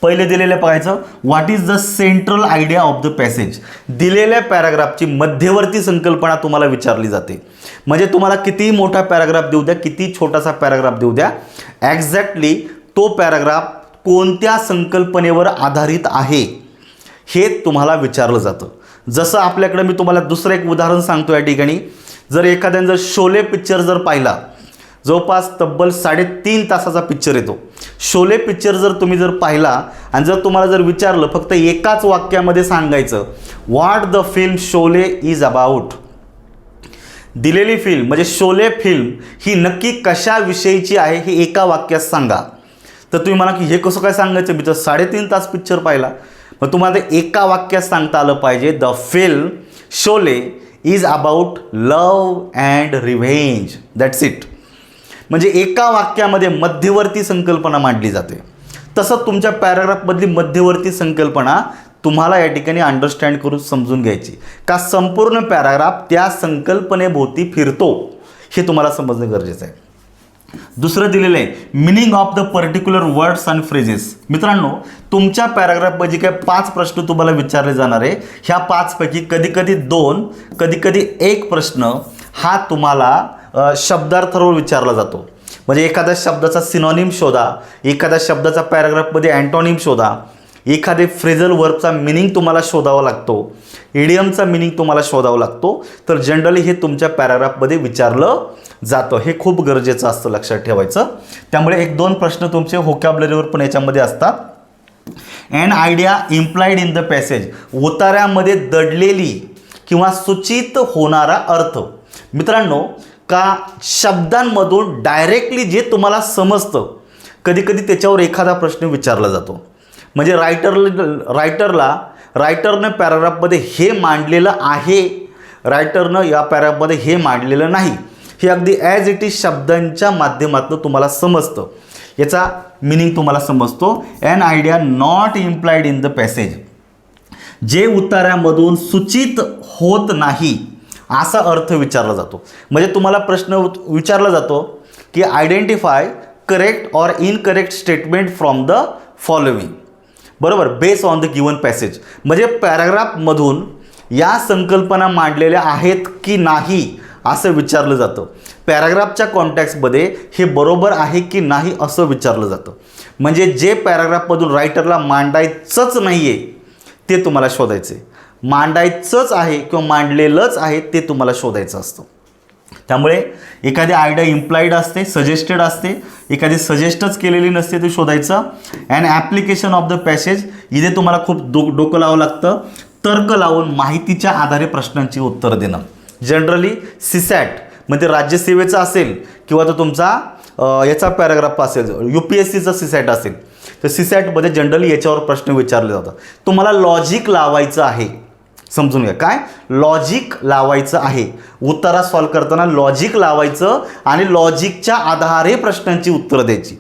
पहिले दिलेलं बघायचं, what is the central idea of the passage. दिलेल्या पॅराग्राफची मध्यवर्ती संकल्पना तुम्हाला विचारली जाते. म्हणजे तुम्हाला कितीही मोठा पॅराग्राफ देऊ द्या, किती छोटासा पॅराग्राफ देऊ द्या, एक्झॅक्टली तो पॅराग्राफ कोणत्या संकल्पनेवर आधारित आहे हे तुम्हाला विचारलं जातं. जसं आपल्याकडे मी तुम्हाला दुसरं एक उदाहरण सांगतो या ठिकाणी. जर एखाद्याने जर शोले पिक्चर जर पाहिला, जवळपास तब्बल 3.5 तासाचा पिक्चर येतो. शोले पिक्चर जर तुम्ही जर पाहिला आणि जर तुम्हाला जर विचारलं फक्त एकाच वाक्यामध्ये सांगायचं, what the film Sholay is about. दिलेली फिल्म म्हणजे शोले फिल्म ही नक्की कशाविषयीची आहे हे एका वाक्यात सांगा. तर तुम्ही म्हणा की हे कसं काय सांगायचं, मी तर 3.5 तास पिक्चर पाहिला. मग तुम्हाला ते एका वाक्यात सांगता आलं पाहिजे, the film Sholay is about love and revenge. That's it. म्हणजे एका वाक्यामध्ये मध्यवर्ती संकल्पना मांडली जाते. तसं तुमच्या पॅराग्राफमधली मध्यवर्ती संकल्पना तुम्हाला या ठिकाणी अंडरस्टँड करून समजून घ्यायची. का संपूर्ण पॅराग्राफ त्या संकल्पनेभोवती फिरतो हे तुम्हाला समजणं गरजेचं आहे. दुसरं दिलेलं आहे, meaning of the particular words and phrases. मित्रांनो, तुमच्या पॅराग्राफमध्ये काय 5 प्रश्न तुम्हाला विचारले जाणार आहे. ह्या 5 पैकी कधी कधी 2, कधी कधी 1 प्रश्न हा तुम्हाला शब्दार्थावर विचारला जातो. म्हणजे एखाद्या शब्दाचा सिनॉनिम शोधा, एखाद्या शब्दाचा पॅराग्राफमध्ये अँटोनिम शोधा, एखादे फ्रेझल वर्बचा मिनिंग तुम्हाला शोधावा लागतो, इडियमचा मिनिंग तुम्हाला शोधावा लागतो. तर जनरली हे तुमच्या पॅराग्राफमध्ये विचारलं जातं. हे खूप गरजेचं असतं, लक्षात ठेवायचं. त्यामुळे 1-2 प्रश्न तुमचे व्होकॅब्युलरीवर पण याच्यामध्ये असतात. And idea implied in the passage. उतार्यामध्ये दडलेली किंवा सूचित होणारा अर्थ. मित्रांनो, का शब्दांमधून डायरेक्टली जे तुम्हाला समजतं, कधी कधी त्याच्यावर एखादा प्रश्न विचारला जातो. म्हणजे रायटरनं पॅराग्राफमध्ये हे मांडलेलं आहे, रायटरनं या पॅराग्राफमध्ये हे मांडलेलं नाही, हे अगदी ॲज इट इज शब्दांच्या माध्यमातून तुम्हाला समजतं. याचा मिनिंग तुम्हाला समजतो. An idea not implied in the passage. जे उतार्यामधून सूचित होत नाही असा अर्थ विचारला जातो. म्हणजे तुम्हाला प्रश्न विचारला जातो की identify correct or incorrect statement from the following. बरोबर, base on the given passage. म्हणजे पॅराग्राफमधून या संकल्पना मांडलेल्या आहेत की नाही असं विचारलं जातं. पॅराग्राफच्या कॉन्टॅक्समध्ये हे बरोबर आहे की नाही असं विचारलं जातं. म्हणजे जे पॅराग्राफमधून रायटरला मांडायचंच नाही आहे ते तुम्हाला शोधायचं आहे. मांडायचंच आहे किंवा मांडलेलंच आहे ते तुम्हाला शोधायचं असतं. त्यामुळे एखादी आयडिया इम्प्लाइड असते, सजेस्टेड असते, एखादी सजेस्टच केलेली नसते ते शोधायचं. And application of the passage, इथे तुम्हाला खूप डोकं लावावं लागतं. तर्क लावून माहितीच्या आधारे प्रश्नांची उत्तर देणं. जनरली सीसॅट म्हणजे राज्यसेवेचा असेल किंवा तो तुमचा याचा पॅराग्राफ असेल, UPSCचा सीसॅट असेल, तर सीसॅटमध्ये जनरली याच्यावर प्रश्न विचारले जातात. तुम्हाला लॉजिक लावायचं आहे, समजून घ्या. काय लॉजिक लावायचं आहे, उत्तरा सॉल्व करताना लॉजिक लावायचं आणि लॉजिकच्या आधारे प्रश्नांची उत्तरं द्यायची.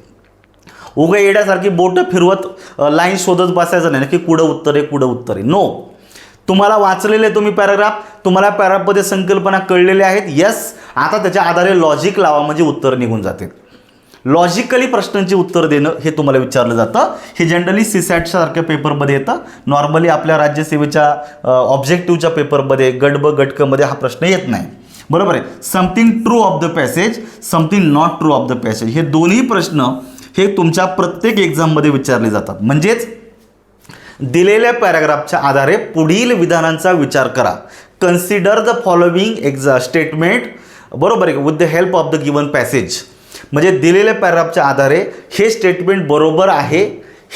उगा येड्यासारखी बोटं फिरवत लाईन शोधत बसायचं नाही की कुठं उत्तर आहे कुठं उत्तर आहे. नो, तुम्हाला वाचलेले तुम्ही पॅराग्राफ, तुम्हाला पॅराग्राफमध्ये संकल्पना कळलेल्या आहेत. येस, आता त्याच्या आधारे लॉजिक लावा म्हणजे उत्तर निघून जाते. लॉजिकली प्रश्नांची उत्तर देणं हे तुम्हाला विचारलं जातं. हे जनरली सीसॅटच्या सारख्या पेपरमध्ये येतं. नॉर्मली आपल्या राज्यसेवेच्या ऑब्जेक्टिव्हच्या पेपरमध्ये गट ब गट क मध्ये हा प्रश्न येत नाही. बरोबर आहे. Something true of the passage, something not true of the passage, हे दोन्ही प्रश्न हे तुमच्या प्रत्येक एक्झाममध्ये विचारले जातात. म्हणजेच दिलेल्या पॅराग्राफच्या आधारे पुढील विधानांचा विचार करा. कन्सिडर द फॉलोइंग स्टेटमेंट, बरोबर आहे, with the help of the given passage. म्हणजे दिलेल्या पॅराग्राफच्या आधारे हे स्टेटमेंट बरोबर आहे,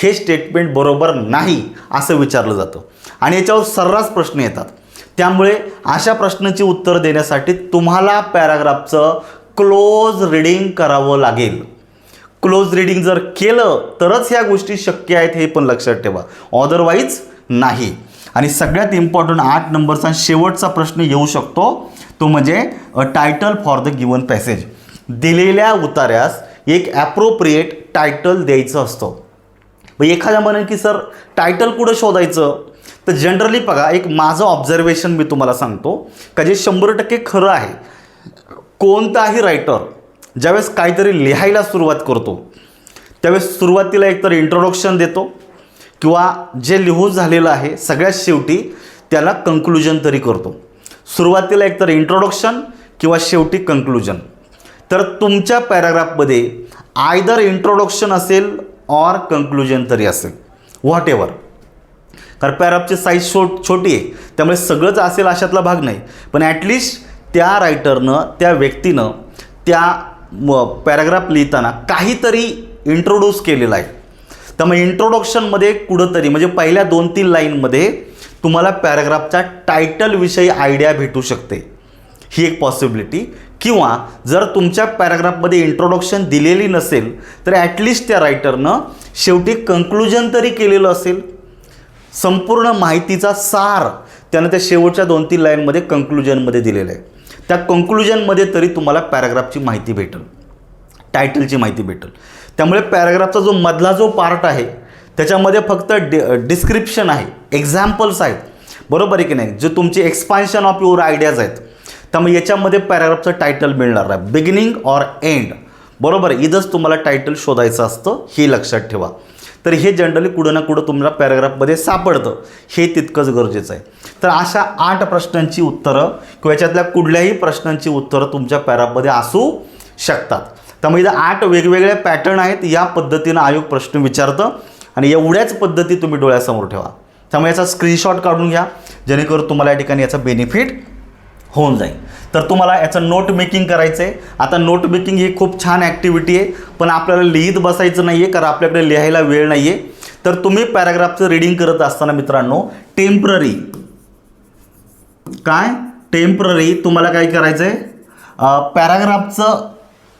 हे स्टेटमेंट बरोबर नाही असं विचारलं जातं आणि याच्यावर सर्रास प्रश्न येतात. त्यामुळे अशा प्रश्नाची उत्तर देण्यासाठी तुम्हाला पॅराग्राफचं क्लोज रीडिंग करावं लागेल. क्लोज रीडिंग जर केलं तरच ह्या गोष्टी शक्य आहेत हे पण लक्षात ठेवा, अदरवाईज नाही. आणि सगळ्यात इम्पॉर्टंट 8 नंबरचा शेवटचा प्रश्न येऊ शकतो, तो म्हणजे a title for the given passage. दिलेल्या उतार्यास एक ॲप्रोप्रिएट टायटल द्यायचं असतं. मग एखाद्या म्हणेल की सर टायटल कुठं शोधायचं, तर जनरली बघा, एक माझं ऑब्झर्वेशन मी तुम्हाला सांगतो का जे 100% खरं आहे. कोणताही रायटर ज्यावेळेस काहीतरी लिहायला सुरुवात करतो त्यावेळेस सुरुवातीला एकतर इंट्रोडक्शन देतो किंवा जे लिहून झालेलं आहे सगळ्यात शेवटी त्याला कंक्लुजन तरी करतो. सुरुवातीला एकतर इंट्रोडक्शन किंवा शेवटी कंक्लुजन. तर तुमच्या पॅराग्राफमध्ये आयदर इंट्रोडक्शन असेल ऑर कंक्लुजन तरी असेल, व्हॉट एव्हर. कारण पॅराग्राफची साईज छोटी आहे त्यामुळे सगळंच असेल अशातला भाग नाही, पण ॲटलिस्ट त्या रायटरनं, त्या व्यक्तीनं त्या पॅराग्राफ लिहिताना काहीतरी इंट्रोड्यूस केलेलं आहे. त्यामुळे इंट्रोडक्शनमध्ये कुठंतरी म्हणजे पहिल्या 2-3 लाईनमध्ये तुम्हाला पॅराग्राफच्या टायटलविषयी आयडिया भेटू शकते, ही एक पॉसिबिलिटी. किंवा जर तुमच्या पॅराग्राफमध्ये इंट्रोडक्शन दिलेली नसेल तर ॲटलिस्ट त्या रायटरनं शेवटी कंक्लुजन तरी केलेलं असेल. संपूर्ण माहितीचा सार त्यानं त्या शेवटच्या 2-3 लाईनमध्ये कंक्लुजनमध्ये दिलेलं आहे. त्या कंक्लुजनमध्ये तरी तुम्हाला पॅराग्राफची माहिती भेटेल, टायटलची माहिती भेटेल. त्यामुळे पॅराग्राफचा जो मधला जो पार्ट आहे त्याच्यामध्ये फक्त डिस्क्रिप्शन आहे, एक्झाम्पल्स आहेत, बरोबर आहे की नाही, जे तुमचे एक्सपान्शन ऑफ युअर आयडियाज आहेत. त्यामुळे याच्यामध्ये पॅराग्राफचं टायटल मिळणार आहे, बिगिनिंग ऑर एंड, बरोबर आहे. इथंच तुम्हाला टायटल शोधायचं असतं, हे लक्षात ठेवा. तर हे जनरली कुठं ना कुठं तुम्हाला पॅराग्राफमध्ये सापडतं, हे तितकंच गरजेचं आहे. तर अशा 8 प्रश्नांची उत्तरं किंवा याच्यातल्या कुठल्याही प्रश्नांची उत्तरं तुमच्या पॅराग्राफमध्ये असू शकतात. त्यामुळे इथं 8 वेगवेगळे पॅटर्न आहेत. या पद्धतीनं आयोग प्रश्न विचारतं आणि एवढ्याच पद्धती तुम्ही डोळ्यासमोर ठेवा. त्यामुळे याचा स्क्रीनशॉट काढून घ्या जेणेकरून तुम्हाला या ठिकाणी याचा बेनिफिट होऊन जाईल. तर तुम्हाला याचं नोट मेकिंग करायचं आहे. आता नोट मेकिंग ही खूप छान ॲक्टिव्हिटी आहे, पण आपल्याला लिहित बसायचं नाही आहे कारण आपल्याकडे लिहायला वेळ नाही आहे. तर तुम्ही पॅराग्राफचं रीडिंग करत असताना मित्रांनो टेम्पररी तुम्हाला काय करायचं आहे, पॅराग्राफचं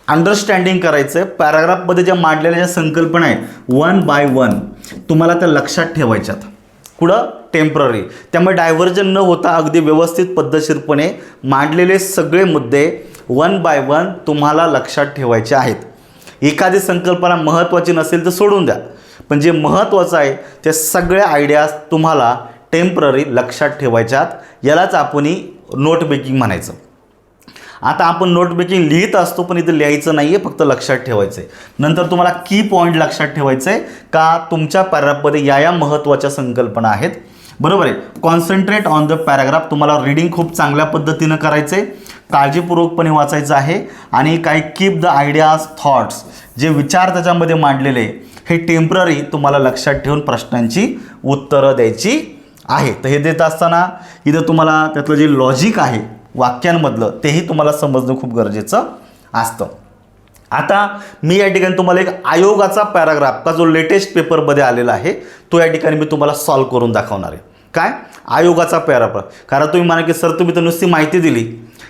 अंडरस्टँडिंग करायचं आहे. पॅराग्राफमध्ये ज्या मांडलेल्या ज्या संकल्पना आहेत 1 by 1 तुम्हाला त्या लक्षात ठेवायच्यात. कुठं टेम्पररी. त्यामुळे डायव्हर्जन न होता अगदी व्यवस्थित पद्धतशीरपणे मांडलेले सगळे मुद्दे 1 by 1 तुम्हाला लक्षात ठेवायचे आहेत. एखादी संकल्पना महत्त्वाची नसेल तर सोडून द्या, पण जे महत्त्वाचं आहे त्या सगळ्या आयडियाज तुम्हाला टेम्पररी लक्षात ठेवायच्यात. यालाच आपण नोट मेकिंग म्हणायचं. आता आपण नोट मेकिंग लिहित असतो पण इथं लिहायचं नाही आहे, फक्त लक्षात ठेवायचं आहे. नंतर तुम्हाला की पॉईंट लक्षात ठेवायचं आहे का तुमच्या पॅराग्राफमध्ये या महत्त्वाच्या संकल्पना आहेत. बरोबर आहे. Concentrate on the paragraph. तुम्हाला रीडिंग खूप चांगल्या पद्धतीनं करायचं आहे, काळजीपूर्वकपणे वाचायचं आहे आणि काही कीप द आयडियाज थॉट्स, जे विचार त्याच्यामध्ये मांडलेले हे टेम्पररी तुम्हाला लक्षात ठेवून प्रश्नांची उत्तरं द्यायची आहे. तर हे देत असताना इथं तुम्हाला त्यातलं जे लॉजिक आहे वाक्यांमधलं तेही तुम्हाला समजणं खूप गरजेचं असतं. आता मी या ठिकाणी तुम्हाला एक आयोगाचा पॅराग्राफ का जो लेटेस्ट पेपरमध्ये आलेला आहे तो या ठिकाणी मी तुम्हाला सॉल्व करून दाखवणार आहे. काय आयोगाचा पॅराग्राफ. कारण तुम्ही म्हणा की सर तुम्ही तर नुसती माहिती दिली,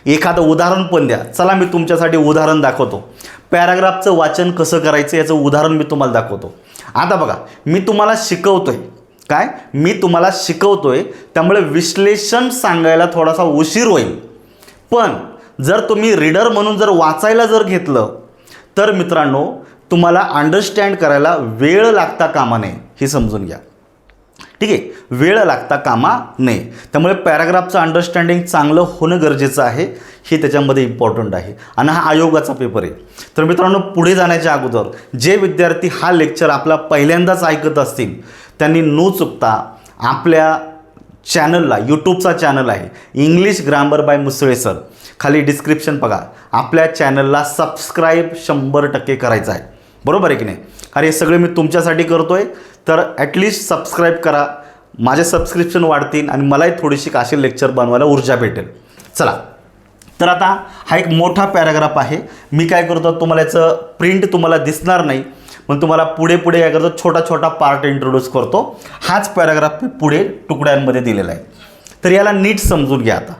एखादं उदाहरण पण द्या. चला मी तुमच्यासाठी उदाहरण दाखवतो. पॅराग्राफचं वाचन कसं करायचं याचं उदाहरण मी तुम्हाला दाखवतो. आता बघा, मी तुम्हाला शिकवतोय, काय मी तुम्हाला शिकवतोय, त्यामुळे विश्लेषण सांगायला थोडासा उशीर होईल. पण जर तुम्ही रीडर म्हणून जर वाचायला जर घेतलं तर मित्रांनो तुम्हाला अंडरस्टँड करायला वेळ लागता कामा नये, हे समजून घ्या. ठीक आहे, वेळ लागता कामा नये. त्यामुळे पॅराग्राफचं अंडरस्टँडिंग चांगलं होणं गरजेचं आहे, हे त्याच्यामध्ये इम्पॉर्टंट आहे. आणि हा आयोगाचा पेपर आहे. तर मित्रांनो पुढे जाण्याच्या अगोदर जे विद्यार्थी हा लेक्चर आपला पहिल्यांदाच ऐकत असतील त्यांनी न चुकता आपल्या चॅनलला, यूट्यूबचा चॅनल आहे English grammar bye Musale sir, खाली डिस्क्रिप्शन बघा, आपल्या चॅनलला सबस्क्राईब 100% करायचं आहे. बरोबर आहे की नाही? अरे हे सगळे मी तुमच्यासाठी करतो आहे, तर ॲटलिस्ट सबस्क्राईब करा. माझे सबस्क्रिप्शन वाढतील आणि मलाही थोडीशी असे लेक्चर बनवायला ऊर्जा भेटेल. चला, तर आता हा एक मोठा पॅराग्राफ आहे. मी काय करतो, तुम्हाला याचं प्रिंट तुम्हाला दिसणार नाही, पण तुम्हाला पुढे पुढे काय करतो, छोटा छोटा पार्ट इंट्रोड्यूस करतो. हाच पॅराग्राफ पुढे तुकड्यांमध्ये दिलेला आहे. तर याला नीट समजून घ्या. आता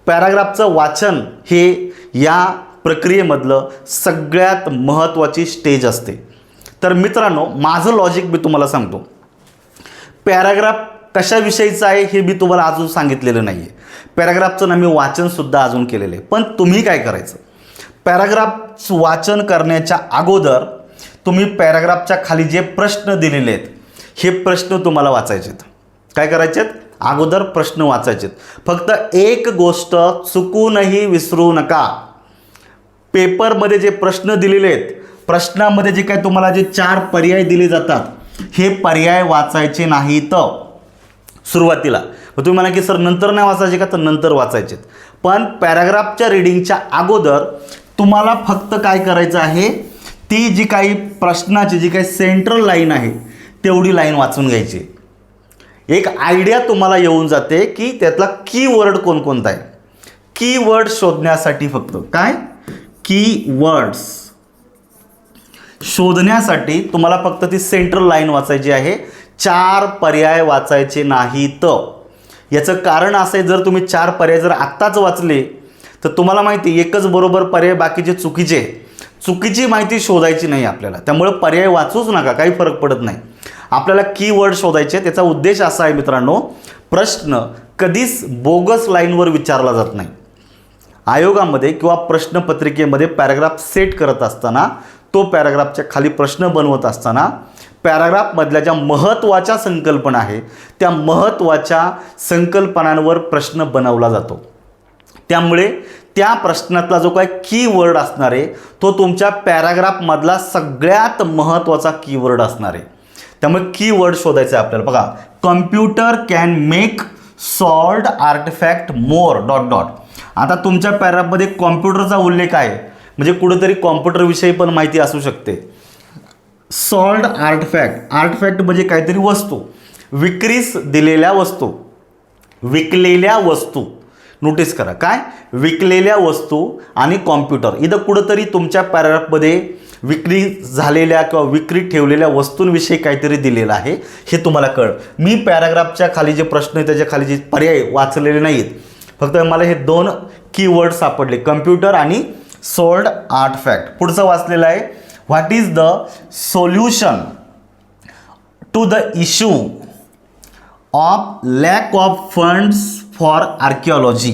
पॅराग्राफचं वाचन हे या प्रक्रियेमधलं सगळ्यात महत्त्वाची स्टेज असते. तर मित्रांनो माझं लॉजिक मी तुम्हाला सांगतो. पॅराग्राफ कशाविषयीचं आहे हे मी तुम्हाला अजून सांगितलेलं नाही आहे. पॅराग्राफचं ना मी वाचनसुद्धा अजून केलेलं आहे. पण तुम्ही काय करायचं, पॅराग्राफ वाचन करण्याच्या अगोदर तुम्ही पॅराग्राफच्या खाली जे प्रश्न दिलेले आहेत हे प्रश्न तुम्हाला वाचायचे आहेत. काय करायचे आहेत, अगोदर प्रश्न वाचायचे आहेत. फक्त एक गोष्ट चुकूनही विसरू नका, पेपरमध्ये जे प्रश्न दिलेले आहेत, प्रश्नामध्ये जे काय तुम्हाला जे 4 पर्याय दिले जातात हे पर्याय वाचायचे नाहीत सुरुवातीला. मग तुम्ही म्हणा की सर नंतर नाही वाचायचे का, तर नंतर वाचायचे. पण पॅराग्राफच्या रीडिंगच्या अगोदर तुम्हाला फक्त काय करायचं आहे, ती जी काही प्रश्नाची जी काही सेंट्रल लाईन आहे तेवढी लाईन वाचून घ्यायची. एक आयडिया तुम्हाला येऊन जाते की त्यातला कीवर्ड कोणकोणता आहे. कीवर्ड शोधण्यासाठी फक्त काय, कीवर्ड्स शोधण्यासाठी तुम्हाला फक्त ती सेंट्रल लाईन वाचायची आहे. 4 पर्याय वाचायचे नाहीत. याचं कारण असं आहे, जर तुम्ही 4 पर्याय जर आत्ताच वाचले तर तुम्हाला माहिती एकच बरोबर पर्याय, बाकीचे चुकीचे. चुकीची माहिती शोधायची नाही आपल्याला. त्यामुळे पर्याय वाचूच नका, काही फरक पडत नाही. आपल्याला कीवर्ड शोधायचे. त्याचा उद्देश असा आहे मित्रांनो, प्रश्न कधीच बोगस लाईनवर विचारला जात नाही. आयोगामध्ये किंवा प्रश्नपत्रिकेमध्ये पॅराग्राफ सेट करत असताना, तो पॅराग्राफच्या खाली प्रश्न बनवत असताना पॅराग्राफमधल्या ज्या महत्त्वाच्या संकल्पना आहे त्या महत्त्वाच्या संकल्पनांवर प्रश्न बनवला जातो. त्यामुळे त्या प्रश्नातला जो काय कीवर्ड असणार आहे तो तुमच्या पॅराग्राफमधला सगळ्यात महत्त्वाचा कीवर्ड असणार आहे. त्यामुळे कीवर्ड शोधायचं आहे आपल्याला. बघा, computer can make sold artifact more dot dot. आता तुमच्या पॅराग्राफमध्ये कॉम्प्युटरचा उल्लेख आहे, म्हणजे कुठेतरी कॉम्प्युटरविषयी पण माहिती असू शकते. सॉल्ड आर्टिफॅक्ट, आर्टिफॅक्ट म्हणजे काहीतरी वस्तू, विक्रीस दिलेल्या वस्तू, विकलेल्या वस्तू. नोटीस करा, काय विकलेल्या वस्तू आणि कॉम्प्युटर. इथं कुठंतरी तुमच्या पॅराग्राफमध्ये विक्री झालेल्या किंवा विक्री ठेवलेल्या वस्तूंविषयी काहीतरी दिलेलं आहे, हे तुम्हाला कळ. मी पॅराग्राफच्या खाली जे प्रश्न आहेत त्याच्या खाली जे पर्याय वाचलेले नाहीत, फक्त मला हे 2 कीवर्ड सापडले, कम्प्युटर आणि सोल्ड आर्टिफॅक्ट. पुढचं वाचलेलं आहे, what is the solution to the issue of lack of funds for archaeology.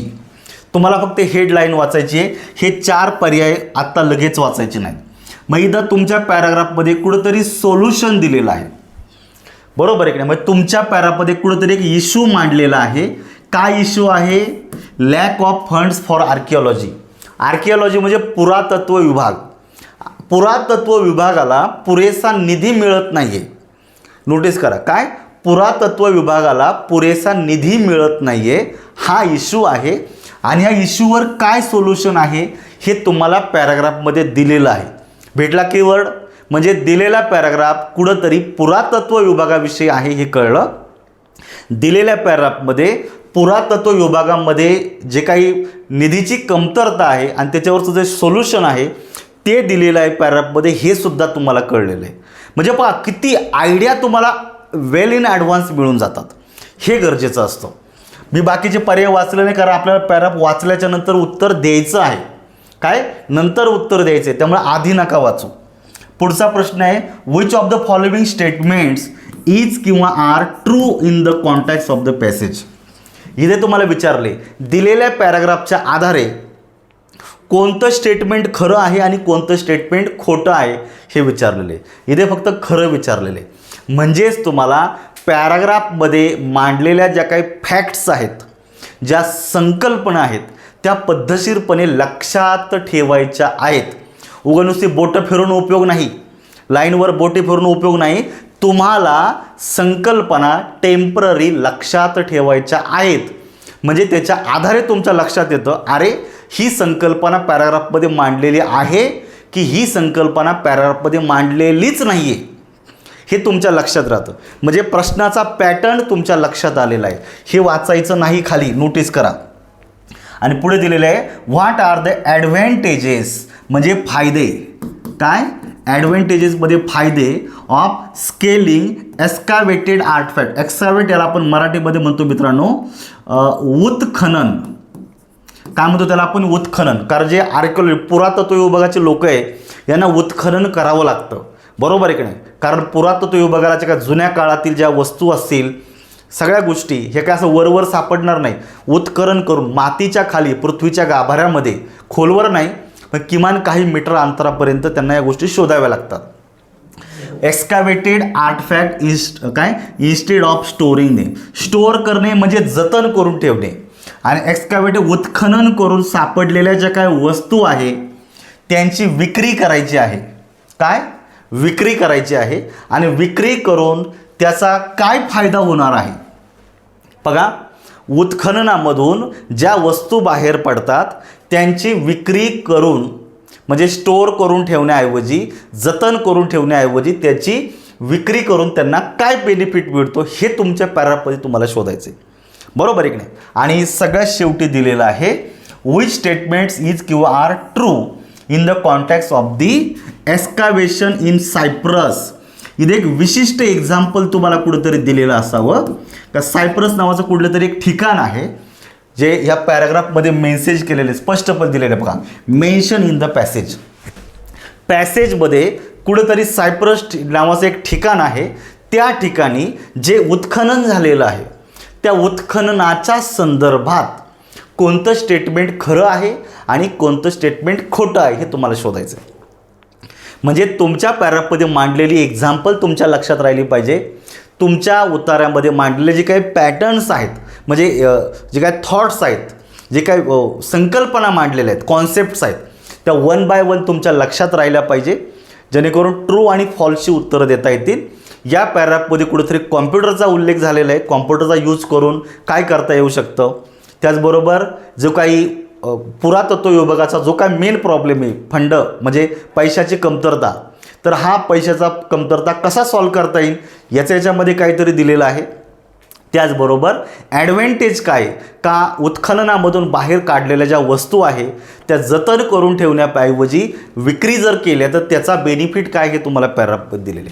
तुम्हाला फक्त हेडलाईन वाचायची आहे, हे 4 पर्याय आत्ता लगेच वाचायचे नाहीत. मग इथं तुमच्या पॅराग्राफमध्ये कुठंतरी सोल्युशन दिलेलं आहे, बरोबर आहे की नाही. मग तुमच्या पॅराग्राफमध्ये कुठंतरी एक इश्यू मांडलेला आहे. काय इश्यू आहे, lakh of funds for archaeology. Archaeology म्हणजे पुरातत्व विभाग. पुरातत्व विभागाला पुरेसा निधी मिळत नाही आहे. नोटीस करा, काय पुरातत्व विभागाला पुरेसा निधी मिळत नाही आहे, हा इश्यू आहे. आणि ह्या इश्यूवर काय सोल्युशन आहे हे तुम्हाला पॅराग्राफमध्ये दिलेलं आहे. भेटला कीवर्ड, म्हणजे दिलेला पॅराग्राफ कुठंतरी पुरातत्व विभागाविषयी आहे हे कळलं. दिलेल्या पॅराग्राफमध्ये पुरातत्व विभागामध्ये जे काही निधीची कमतरता आहे आणि त्याच्यावरचं जे सोल्युशन आहे ते दिलेलं आहे पॅराग्राफमध्ये, हे सुद्धा तुम्हाला कळलेलं आहे. म्हणजे पहा किती आयडिया तुम्हाला वेल इन ॲडव्हान्स मिळून जातात, हे गरजेचं असतं. मी बाकीचे पर्याय वाचले नाही, कारण आपल्याला पॅराग्राफ वाचल्याच्या नंतर उत्तर द्यायचं आहे. काय नंतर उत्तर द्यायचं आहे, त्यामुळे आधी नका वाचू. पुढचा प्रश्न आहे, which of the following statements is किंवा are true in the context of the passage. इथे तुम्हाला विचारले दिलेल्या पॅराग्राफच्या आधारे कोणतं स्टेटमेंट खरं आहे आणि कोणतं स्टेटमेंट खोटं आहे हे विचारलेले. इथे फक्त खरं विचारलेले, म्हणजेच तुम्हाला पॅराग्राफमध्ये मांडलेल्या ज्या काही फॅक्ट्स आहेत, ज्या संकल्पना आहेत, त्या पद्धतशीरपणे लक्षात ठेवायच्या आहेत. उगा नुसती बोटं फिरून उपयोग नाही, लाईनवर बोटे फिरून उपयोग नाही. तुम्हाला संकल्पना टेम्पररी लक्षात ठेवायच्या आहेत. म्हणजे त्याच्या आधारे तुमच्या लक्षात येतं, अरे ही संकल्पना पॅराग्राफमध्ये मांडलेली आहे की ही संकल्पना पॅराग्राफमध्ये मांडलेलीच नाही आहे, हे तुमच्या लक्षात राहतं. म्हणजे प्रश्नाचा पॅटर्न तुमच्या लक्षात आलेला आहे. हे वाचायचं नाही, खाली नोटीस करा. आणि पुढे दिलेलं आहे, व्हॉट आर द ॲडव्हान्टेजेस, म्हणजे फायदे. काय ॲडव्हान्टेजेसमध्ये फायदे ऑफ स्केलिंग एक्स्कावेटेड आर्टिफॅक्ट. एक्स्कावेट याला आपण मराठीमध्ये म्हणतो मित्रांनो उत्खनन. काय म्हणतो त्याला आपण? उत्खनन. कारण जे आर्किओलॉजी पुरातत्व विभागाचे लोक आहे यांना उत्खनन करावं लागतं, बरोबर आहे की नाही? कारण पुरातत्व विभागाला ज्या काय जुन्या काळातील ज्या वस्तू असतील सगळ्या गोष्टी हे काय असं वरवर सापडणार नाही. उत्खनन करून मातीच्या खाली पृथ्वीच्या गाभाऱ्यामध्ये, खोलवर नाही पण किमान काही मीटर अंतरापर्यंत त्यांना या गोष्टी शोधाव्या लागतात. Excavated artefact instead of storing them. Store करणे म्हणजे जतन करून ठेवणे. आणि एक्स्कावेटेड उत्खनन करून सापडलेल्या ज्या काय वस्तू आहे त्यांची विक्री करायची आहे. काय विक्री करायची आहे आणि विक्री करून त्याचा काय फायदा होणार आहे? बघा, उत्खननामधून ज्या वस्तू बाहेर पडतात त्यांची विक्री करून, म्हणजे स्टोअर करून ठेवण्याऐवजी, जतन करून ठेवण्याऐवजी त्याची विक्री करून त्यांना काय बेनिफिट मिळतो हे तुमच्या पॅराग्राफमध्ये तुम्हाला शोधायचे, बरोबर आहे की नाही? आणि सगळ्यात शेवटी दिलेलं आहे, विच स्टेटमेंट्स इज किंवा are true in the context of the excavation in Cyprus. इथे एक विशिष्ट एक्झाम्पल तुम्हाला कुठेतरी दिलेलं असावं का सायप्रस नावाचं कुठलं तरी एक ठिकाण आहे जे ह्या पॅराग्राफमध्ये मेन्सेज केलेले, स्पष्टपणे दिलेले. बघा, मेन्शन इन द पॅसेज. पॅसेजमध्ये कुठेतरी सायप्रस नावाचं एक ठिकाण आहे. त्या ठिकाणी जे उत्खनन झालेलं आहे त्या उत्खननाच्या संदर्भात कोणतं स्टेटमेंट खरं आहे आणि कोणतं स्टेटमेंट खोटं आहे हे तुम्हाला शोधायचं आहे. म्हणजे तुमच्या पॅराग्राफमध्ये मांडलेली एक्झाम्पल तुमच्या लक्षात राहिली पाहिजे. तुमच्या उतार्यामध्ये मांडलेले जे काही पॅटर्न्स आहेत, म्हणजे जे काही थॉट्स आहेत, जे काही संकल्पना मांडलेल्या आहेत, कॉन्सेप्ट्स आहेत, त्या वन बाय वन तुमच्या लक्षात राहिल्या पाहिजे, जेणेकरून ट्रू आणि फॉल्सची उत्तरं देता येतील. या पॅराग्राफमध्ये कुठेतरी कॉम्प्युटरचा उल्लेख झालेला आहे. कॉम्प्युटरचा यूज करून काय करता येऊ शकतं. त्याचबरोबर जो काही पुरातत्व विभागाचा जो काय मेन प्रॉब्लेम आहे, फंड म्हणजे पैशाची कमतरता, तर हा पैशाचा कमतरता कसा सॉल्व करता येईल याच्यामध्ये काहीतरी दिलेलं आहे. त्याचबरोबर ॲडव्हान्टेज काय का उत्खननामधून बाहेर काढलेल्या ज्या वस्तू आहे त्या जतन करून ठेवण्याऐवजी विक्री जर केल्या तर त्याचा बेनिफिट काय हे तुम्हाला पॅराग्राफमध्ये दिलेले.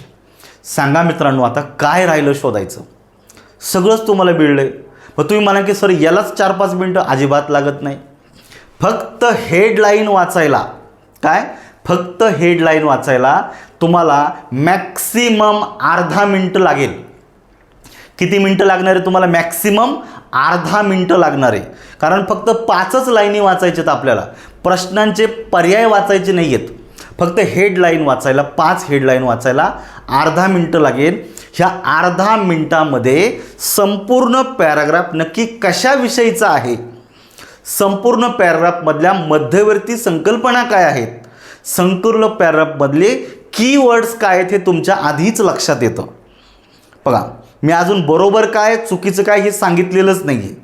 सांगा मित्रांनो, आता काय राहिलं शोधायचं? सगळंच तुम्हाला मिळलं आहे. मग तुम्ही म्हणा की सर यालाच 4-5 मिनटं अजिबात लागत नाही. फक्त हेडलाईन वाचायला, काय फक्त हेडलाईन वाचायला तुम्हाला मॅक्सिमम अर्धा मिनटं लागेल. किती मिनटं लागणार आहे तुम्हाला? मॅक्सिमम अर्धा मिनटं लागणार आहे. कारण फक्त 5च लाईनी वाचायच्या आहेत आपल्याला, प्रश्नांचे पर्याय वाचायचे नाही आहेत. फक्त हेडलाईन वाचायला, 5 हेडलाईन वाचायला अर्धा मिनटं लागेल. ह्या अर्धा मिनटामध्ये संपूर्ण पॅराग्राफ नक्की कशाविषयीचा आहे, संपूर्ण पॅराग्राफमधल्या मध्यवर्ती संकल्पना काय आहेत, संपूर्ण पॅराग्राफमधले कीवर्ड्स काय आहेत हे तुमच्या आधीच लक्षात येतं. बघा, मी अजून बरोबर काय चुकीचं काय हे सांगितलेलंच नाही आहे,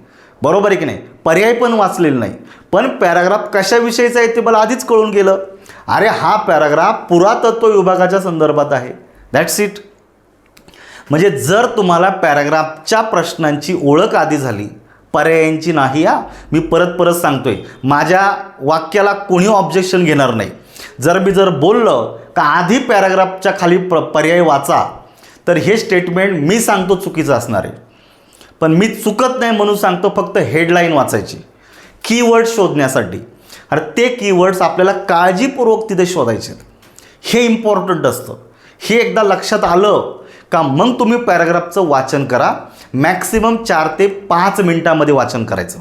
बरोबर आहे की नाही. पर्याय पण वाचलेलं नाही, पण पॅराग्राफ कशाविषयीचा आहे ते मला आधीच कळून गेलं. अरे हा पॅराग्राफ पुरातत्व विभागाच्या संदर्भात आहे. That's it. म्हणजे जर तुम्हाला पॅराग्राफच्या प्रश्नांची ओळख आधी झाली, पर्यायांची नाही, मी परत परत सांगतोय, माझ्या वाक्याला कोणी ऑब्जेक्शन घेणार नाही. जर बोललं का आधी पॅराग्राफच्या खाली पर्याय वाचा, तर हे स्टेटमेंट मी सांगतो चुकीचं असणार आहे. पण मी चुकत नाही म्हणून सांगतो, फक्त हेडलाईन वाचायची कीवर्ड शोधण्यासाठी. अरे ते कीवर्ड्स आपल्याला काळजीपूर्वक तिथे शोधायचे, हे इम्पॉर्टंट असतं. हे एकदा लक्षात आलं का मग तुम्ही पॅराग्राफचं वाचन करा. मॅक्सिमम 4 ते 5 मिनटामध्ये वाचन करायचं.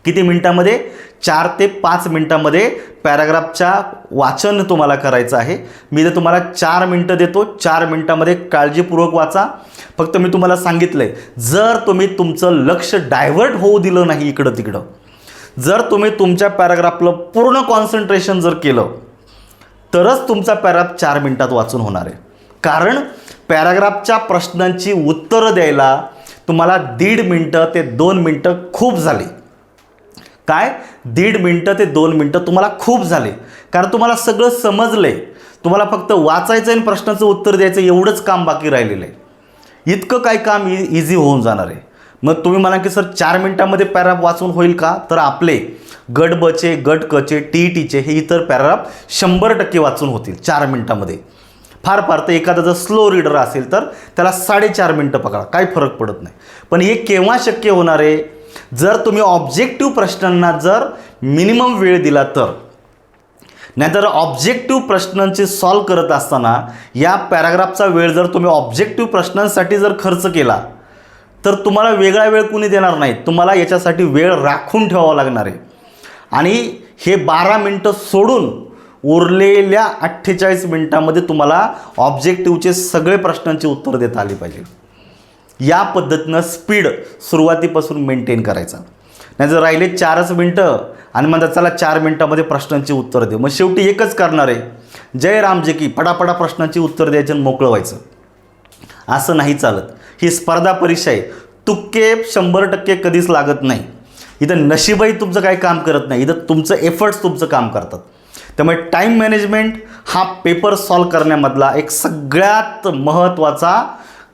किती मिनटामध्ये? 4 ते 5 मिनटामध्ये पॅराग्राफच्या वाचन तुम्हाला करायचं आहे. मी तर तुम्हाला 4 मिनटं देतो. 4 मिनटामध्ये काळजीपूर्वक वाचा. फक्त मी तुम्हाला सांगितलं आहे, जर तुम्ही तुमचं लक्ष डायव्हर्ट होऊ दिलं नाही इकडं तिकडं, जर तुम्ही तुमच्या पॅराग्राफला पूर्ण कॉन्सन्ट्रेशन जर केलं, तरच तुमचा पॅराग्राफ 4 मिनटात वाचून होणार आहे. कारण पॅराग्राफच्या प्रश्नांची उत्तरं द्यायला तुम्हाला 1.5 मिनटं ते 2 मिनटं खूप झाली. काय? 1.5 मिनटं ते 2 मिनटं तुम्हाला खूप झाले, कारण तुम्हाला सगळं समजलं आहे. तुम्हाला फक्त वाचायचं आणि प्रश्नाचं उत्तर द्यायचं एवढंच काम बाकी राहिलेलं आहे. इतकं काय काम इझी होऊन जाणार आहे. मग तुम्ही म्हणा की सर 4 मिनटामध्ये पॅराग्राफ वाचून होईल का? तर आपले गट बचे, गट कचे, TETचे हे इतर पॅराग्राफ 100% वाचून होतील 4 मिनटामध्ये. फार तर एखादा जर स्लो रीडर असेल तर त्याला 4.5 मिनटं पकडा, काही फरक पडत नाही. पण हे केव्हा शक्य होणार आहे? जर तुम्ही ऑब्जेक्टिव्ह प्रश्नांना जर मिनिमम वेळ दिला तर. नाहीतर ऑब्जेक्टिव्ह प्रश्नांचे सॉल्व करत असताना या पॅराग्राफचा वेळ जर तुम्ही ऑब्जेक्टिव्ह प्रश्नांसाठी जर खर्च केला, तर तुम्हाला वेगळा वेळ कुणी देणार नाही. तुम्हाला याच्यासाठी वेळ राखून ठेवावा लागणार आहे. आणि हे 12 मिनटं सोडून उरलेल्या 48 मिनटामध्ये तुम्हाला ऑब्जेक्टिव्हचे सगळे प्रश्नांची उत्तर देता आली पाहिजे. या पद्धतीनं स्पीड सुरुवातीपासून मेंटेन करायचा. नाही जर राहिले 4च मिनटं आणि म्हणतात चला 4 मिनटामध्ये प्रश्नांची उत्तर देऊ, मग शेवटी एकच करणार आहे, जय रामजी की पटापटा प्रश्नांची उत्तर द्यायचं आणि मोकळं व्हायचं. असं नाही चालत. ही स्पर्धा परीक्षा आहे. तुक्के 100% कधीच लागत नाही. इथं नशीबही तुमचं काही काम करत नाही, इथं तुमचं एफर्ट्स तुमचं काम करतात. त्यामुळे टाईम मॅनेजमेंट हा पेपर सॉल्व करण्यामधला एक सगळ्यात महत्त्वाचा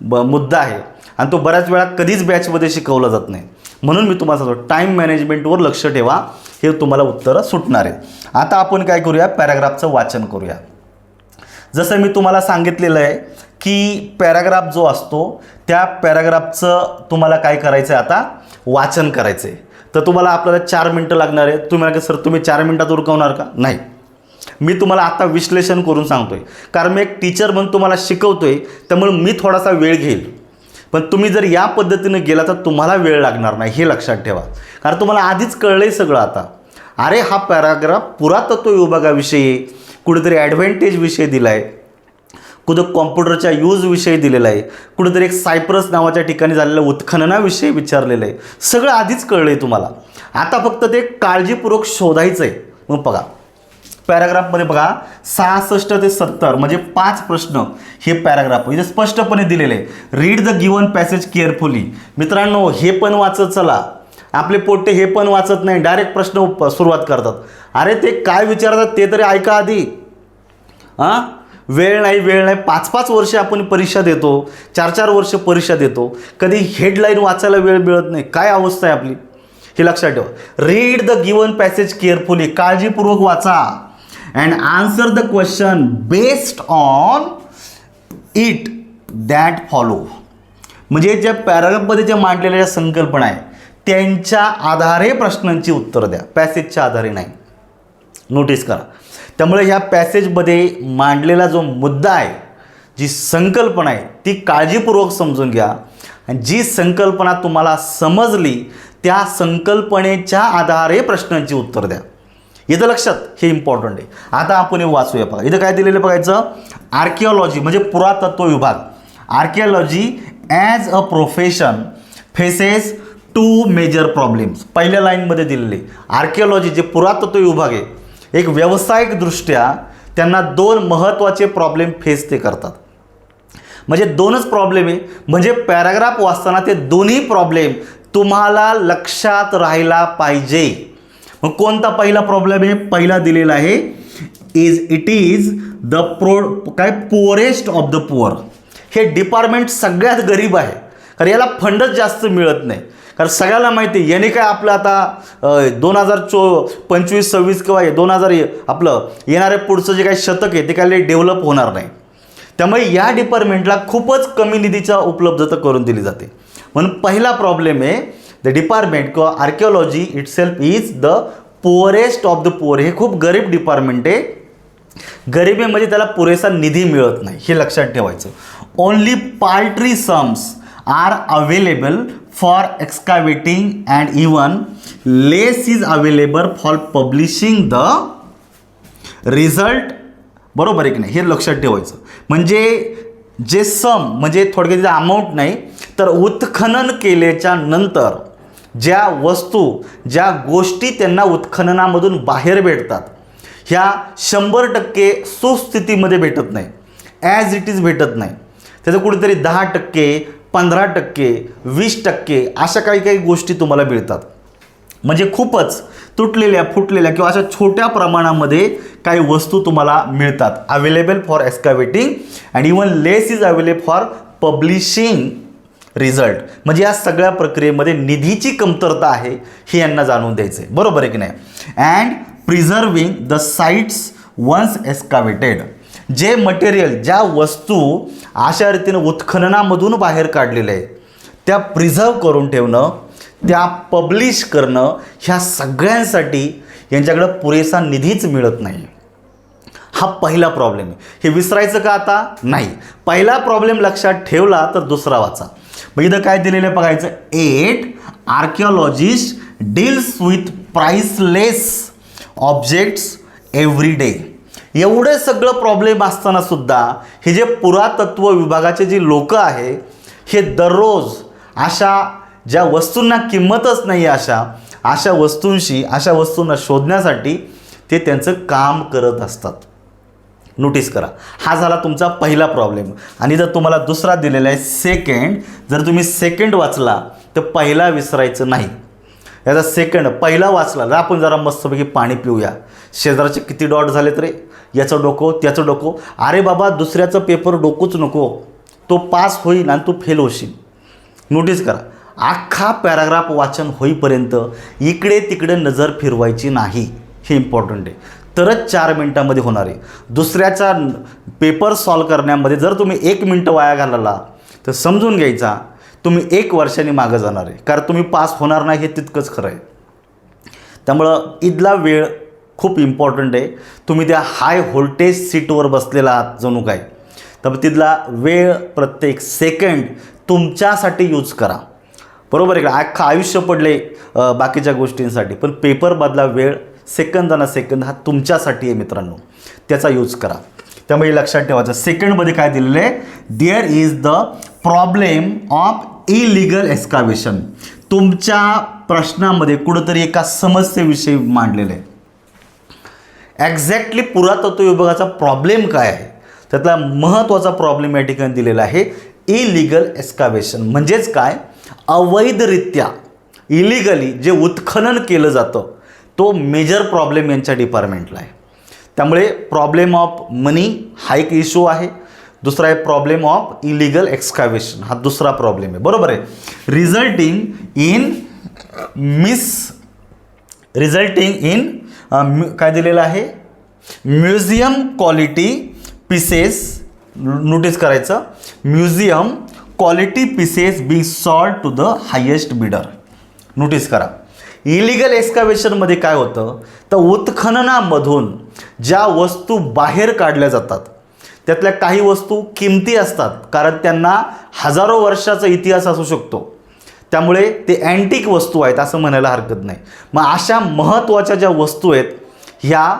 मुद्दा आहे. आणि तो बऱ्याच वेळा कधीच बॅचमध्ये शिकवला जात नाही. म्हणून मी तुम्हाला सांगतो, टाईम मॅनेजमेंटवर लक्ष ठेवा, हे तुम्हाला उत्तरं सुटणार आहे. आता आपण काय करूया? पॅराग्राफचं वाचन करूया. जसं मी तुम्हाला सांगितलेलं आहे की पॅराग्राफ जो असतो त्या पॅराग्राफचं तुम्हाला काय करायचं आहे? आता वाचन करायचं आहे. तर तुम्हाला आपल्याला 4 मिनटं लागणार आहे. तुम्ही म्हणा की सर तुम्ही 4 मिनटात उरकवणार का? नाही, मी तुम्हाला आता विश्लेषण करून सांगतोय, कारण मी एक टीचर म्हणून तुम्हाला शिकवतोय, त्यामुळे मी थोडासा वेळ घेईल. पण तुम्ही जर या पद्धतीनं गेला तर तुम्हाला वेळ लागणार नाही, हे लक्षात ठेवा. कारण तुम्हाला आधीच कळलंय सगळं आता. अरे हा पॅराग्राफ पुरातत्व विभागाविषयी, कुठेतरी ॲडव्हान्टेज विषय दिला आहे, कुठं कॉम्प्युटरच्या यूजविषयी दिलेला आहे, कुठेतरी एक सायप्रस नावाच्या ठिकाणी झालेल्या उत्खननाविषयी विचारलेलं आहे. सगळं आधीच कळलं आहे तुम्हाला. आता फक्त ते काळजीपूर्वक शोधायचं आहे. मग बघा पॅराग्राफमध्ये बघा 66 ते 70 म्हणजे 5 प्रश्न हे पॅराग्राफ इथे स्पष्टपणे दिलेले आहे. Read the given passage carefully. मित्रांनो हे पण वाचत चला. आपले पोट्टे हे पण वाचत नाही, डायरेक्ट प्रश्न सुरुवात करतात. अरे ते काय विचारतात ते तरी ऐका आधी. वेळ नाही 5-5 वर्ष आपण परीक्षा देतो, 4-4 वर्ष परीक्षा देतो, कधी हेडलाईन वाचायला वेळ मिळत नाही. काय अवस्था आहे आपली, हे लक्षात ठेवा. Read the given passage carefully, काळजीपूर्वक वाचा. And answer the question based on it that follow. म्हणजे ज्या पॅराग्राफमध्ये ज्या मांडलेल्या संकल्पना आहे त्यांच्या आधारे प्रश्नांची उत्तर द्या, पॅसेजच्या आधारे नाही. नोटीस करा. त्यामुळे ह्या पॅसेजमध्ये मांडलेला जो मुद्दा आहे, जी संकल्पना आहे ती काळजीपूर्वक समजून घ्या. आणि जी संकल्पना तुम्हाला समजली त्या संकल्पनेच्या आधारे प्रश्नांची उत्तर द्या. इथं लक्षात, हे इम्पॉर्टंट आहे. आता आपण हे वाचूया. बघा इथं काय दिलेलं बघायचं. आर्किओलॉजी म्हणजे पुरातत्व विभाग. Archaeology as a profession faces 2 major problems. पहिल्या लाईनमध्ये दिलेले आर्किओलॉजी जे पुरातत्व विभाग आहे, एक व्यावसायिकदृष्ट्या त्यांना 2 महत्त्वाचे प्रॉब्लेम फेस ते करतात. म्हणजे दोनच प्रॉब्लेम आहे, म्हणजे पॅराग्राफ वाचताना ते दोन्ही प्रॉब्लेम तुम्हाला लक्षात राहायला पाहिजे. मग कोणता पहिला प्रॉब्लेम आहे? पहिला दिलेला आहे it is the poorest of the poor. हे डिपार्टमेंट सगळ्यात गरीब आहे, कारण याला फंडच जास्त मिळत नाही. कारण सगळ्याला माहिती आहे याने काय आपलं आता 2025-26 किंवा 2000 आपलं येणारे पुढचं जे काही शतक आहे ते काय डेव्हलप होणार नाही. त्यामुळे या डिपार्टमेंटला खूपच कमी निधीचा उपलब्धता करून दिली जाते. म्हणून पहिला प्रॉब्लेम आहे द डिपार्टमेंट किंवा archaeology itself is the poorest of the poor. हे खूप गरीब डिपार्टमेंट आहे. गरिबी म्हणजे त्याला पुरेसा निधी मिळत नाही, हे लक्षात ठेवायचं. Only paltry sums are available for excavating and even less is available for publishing the result. बरोबर आहे की नाही, हे लक्षात ठेवायचं. म्हणजे जे सम म्हणजे थोडक्यात अमाऊंट नाही, तर उत्खनन केल्याच्या नंतर ज्या वस्तू ज्या गोष्टी त्यांना उत्खननामधून बाहेर भेटतात ह्या 100% सुस्थितीमध्ये भेटत नाही, ॲज इट इज भेटत नाही. त्याचं कुठेतरी 10%, 15%, 20% अशा काही काही गोष्टी तुम्हाला मिळतात. म्हणजे खूपच तुटलेल्या फुटलेल्या किंवा अशा छोट्या प्रमाणामध्ये काही वस्तू तुम्हाला मिळतात. Available for excavating and even less is available for publishing result. म्हणजे या सगळ्या प्रक्रियेमध्ये निधीची कमतरता आहे हे यांना जाणून द्यायचं आहे. बरोबर आहे की नाही. And preserving the sites once excavated. जे मटेरियल ज्या वस्तू अशा रीतीने उत्खननामधून बाहेर काढलेल्या आहेत त्या प्रिझर्व करून ठेवणं, त्या पब्लिश करणं, ह्या सगळ्यांसाठी यांच्याकडं पुरेसा निधीच मिळत नाही. हा पहिला प्रॉब्लेम आहे. हे विसरायचं का आता? नाही. पहिला प्रॉब्लेम लक्षात ठेवला तर दुसरा वाचा. मग इथं काय दिलेलं आहे बघायचं. 8 archaeologist deals with priceless objects every day. एवढं सगळं प्रॉब्लेम असताना सुद्धा हे जे पुरातत्व विभागाचे जे लोक आहे हे दररोज अशा ज्या वस्तूंना किंमतच नाही अशा वस्तूंना शोधण्यासाठी ते त्यांचं काम करत असतात. नोटीस करा, हा झाला तुमचा पहिला प्रॉब्लेम. आणि जर तुम्हाला दुसरा दिलेला आहे सेकंड, जर तुम्ही सेकंड वाचला तर पहिला विसरायचं नाही. याचा सेकंड पहिला वाचला तर आपण जरा मस्तपैकी पाणी पिऊया. शेजारचे किती डॉट झाले तरी याचं डोकं त्याचं डोकं. अरे बाबा दुसऱ्याचं पेपर डोकूच नको, तो पास होईल आणि तू फेल होशील. नोटीस करा, अख्खा पॅराग्राफ वाचन होईपर्यंत इकडे तिकडे नजर फिरवायची नाही. हे इम्पॉर्टंट आहे, तरच 4 मिनटामध्ये होणार आहे. दुसऱ्याचा पेपर सॉल्व करण्यामध्ये जर तुम्ही 1 मिनटं वाया घालवला तर समजून घ्यायचा तुम्ही 1 वर्षांनी मागं जाणार आहे, कारण तुम्ही पास होणार नाही हे तितकंच खरं आहे. त्यामुळं इथला वेळ खूप इम्पॉर्टंट आहे. तुम्ही त्या हाय व्होल्टेज सीटवर बसलेला आहात जणू काय, तर तिथला वेळ प्रत्येक सेकंड तुमच्यासाठी यूज करा. बरोबर आहे का. अख्खं आयुष्य पडले बाकीच्या गोष्टींसाठी, पण पेपरमधला वेळ सेकंद ना सेकंद हा तुमच्यासाठी आहे मित्रांनो, त्याचा यूज करा. त्यामुळे लक्षात ठेवायचं. सेकंडमध्ये काय दिलेलं आहे, there is the problem of illegal excavation. तुमच्या प्रश्नामध्ये कुठंतरी एका समस्येविषयी मांडलेलं आहे. एक्झॅक्टली पुरातत्व विभागाचा प्रॉब्लेम काय आहे, त्यातला महत्त्वाचा प्रॉब्लेम या ठिकाणी दिलेला आहे. इलिगल एक्सकाव्हेशन म्हणजेच काय, अवैधरित्या इलिगली जे उत्खनन केलं जातं तो मेजर प्रॉब्लेम यांच्या डिपार्टमेंटला आहे. त्यामुळे प्रॉब्लेम ऑफ मनी हा एक इश्यू आहे. दुसरा आहे प्रॉब्लेम ऑफ इलिगल एक्सकाव्हेशन, हा दुसरा प्रॉब्लेम आहे. बरोबर आहे. रिझल्टिंग इन काय दिलेलं आहे, म्युझियम क्वालिटी पीसेस. नोटीस करायचं, museum quality pieces be sold to the highest bidder. Notice करा, इलिगल एक्सकाव्हेशनमध्ये काय होतं तर उत्खननामधून ज्या वस्तू बाहेर काढल्या जातात त्यातल्या काही वस्तू किमती असतात, कारण त्यांना हजारो वर्षाचा इतिहास असू शकतो. त्यामुळे ते अँटिक वस्तू आहेत असं म्हणायला हरकत नाही. मग अशा महत्त्वाच्या ज्या वस्तू आहेत ह्या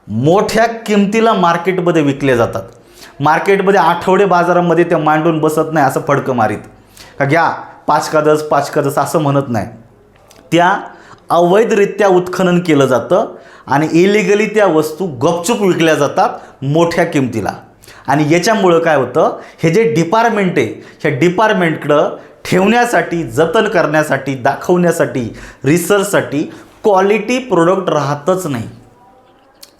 मोठ्या किमतीला मार्केटमध्ये विकल्या जातात. मार्केटमध्ये आठवडे बाजारामध्ये त्या मांडून बसत नाही असं फडकं मारीत का घ्या 5 का 10 असं म्हणत नाही. त्या अवैधरित्या उत्खनन केलं जातं आणि इलिगली त्या वस्तू गपचूप विकल्या जातात मोठ्या किमतीला. आणि याच्यामुळं काय होतं, हे जे डिपार्टमेंट आहे ह्या डिपार्टमेंटकडं ठेवण्यासाठी, जतन करण्यासाठी, दाखवण्यासाठी, रिसर्चसाठी क्वालिटी प्रोडक्ट राहतच नाही.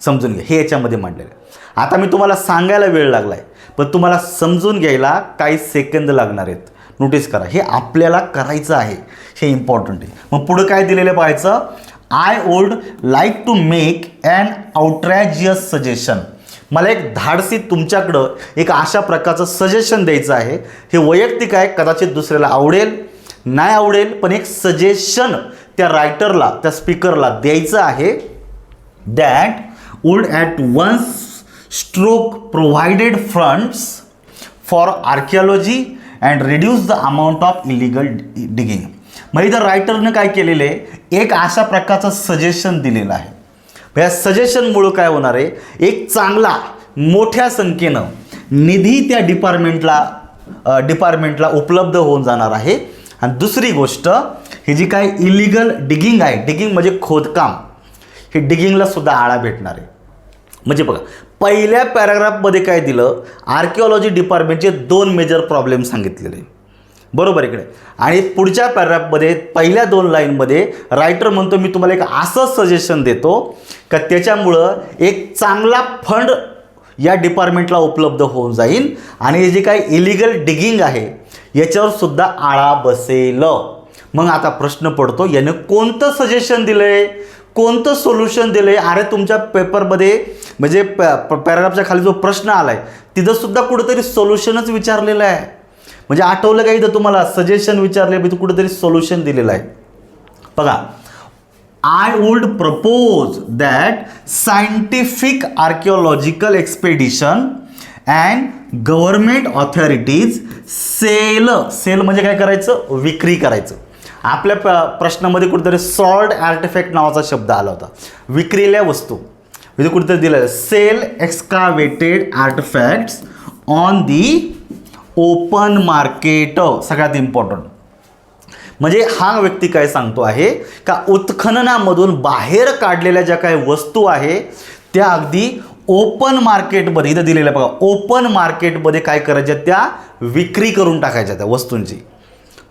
समजून घ्या, हे याच्यामध्ये मांडलेलं आहे. आता मी तुम्हाला सांगायला वेळ लागला आहे, पण तुम्हाला समजून घ्यायला काही सेकंद लागणार आहेत. नोटीस करा, हे आपल्याला करायचं आहे, हे इम्पॉर्टंट आहे. मग पुढं काय दिलेलं पाहायचं, I would like to make an outrageous suggestion. मला एक धाडसी तुमच्याकडं एक अशा प्रकारचं सजेशन द्यायचं आहे. हे वैयक्तिक आहे, कदाचित दुसऱ्याला आवडेल नाही आवडेल, पण एक सजेशन त्या रायटरला, त्या स्पीकरला द्यायचं आहे. That would at once stroke provided funds for archaeology and reduce the amount of illegal digging. मग इथं रायटरनं काय केलेलं आहे, एक अशा प्रकारचं सजेशन दिलेलं आहे. या सजेशनमुळं काय होणार आहे, एक चांगला मोठ्या संख्येनं निधी त्या डिपार्टमेंटला उपलब्ध होऊन जाणार आहे. आणि दुसरी गोष्ट, ही जी काय इलिगल डिगिंग आहे, डिगिंग म्हणजे खोदकाम, हे डिगिंगला सुद्धा आळा भेटणार आहे. म्हणजे बघा, पहिल्या पॅराग्राफमध्ये काय दिलं, आर्किओलॉजी डिपार्टमेंटचे 2 मेजर प्रॉब्लेम सांगितलेले, बरोबर इकडे. आणि पुढच्या पॅराग्राफमध्ये पहिल्या 2 लाईनमध्ये रायटर म्हणतो, मी तुम्हाला एक असं सजेशन देतो का त्याच्यामुळं एक चांगला फंड या डिपार्टमेंटला उपलब्ध होऊन जाईल आणि हे जे काही इलिगल डिगिंग आहे याच्यावर सुद्धा आळा बसेल. मग आता प्रश्न पडतो, याने कोणतं सजेशन दिलं आहे, कोणतं सोल्युशन दिलं आहे. अरे तुमच्या पेपरमध्ये म्हणजे पॅराग्राफच्या खाली जो प्रश्न आला आहे तिथं सुद्धा कुठंतरी सोल्युशनच विचारलेलं आहे. म्हणजे आठवलं का, इथं तुम्हाला सजेशन विचारले, मी कुठेतरी सोल्युशन दिलेलं आहे. बघा, I would propose that scientific archaeological expedition and government authorities sell म्हणजे काय करायचं, विक्री करायचं. आपल्या प्रश्नामध्ये कुठेतरी सॉल्ड आर्टिफॅक्ट नावाचा शब्द आला होता, विक्रील्या वस्तू. म्हणजे कुठेतरी दिलेलं sell excavated artifacts on the open market. सगळ्यात इम्पॉर्टंट म्हणजे हा व्यक्ती काय सांगतो आहे का, उत्खननामधून बाहेर काढलेल्या ज्या काही वस्तू आहे त्या अगदी ओपन मार्केटमध्ये, इथं दिलेलं बघा, ओपन मार्केटमध्ये काय करायच्या, त्या विक्री करून टाकायच्या त्या वस्तूंची.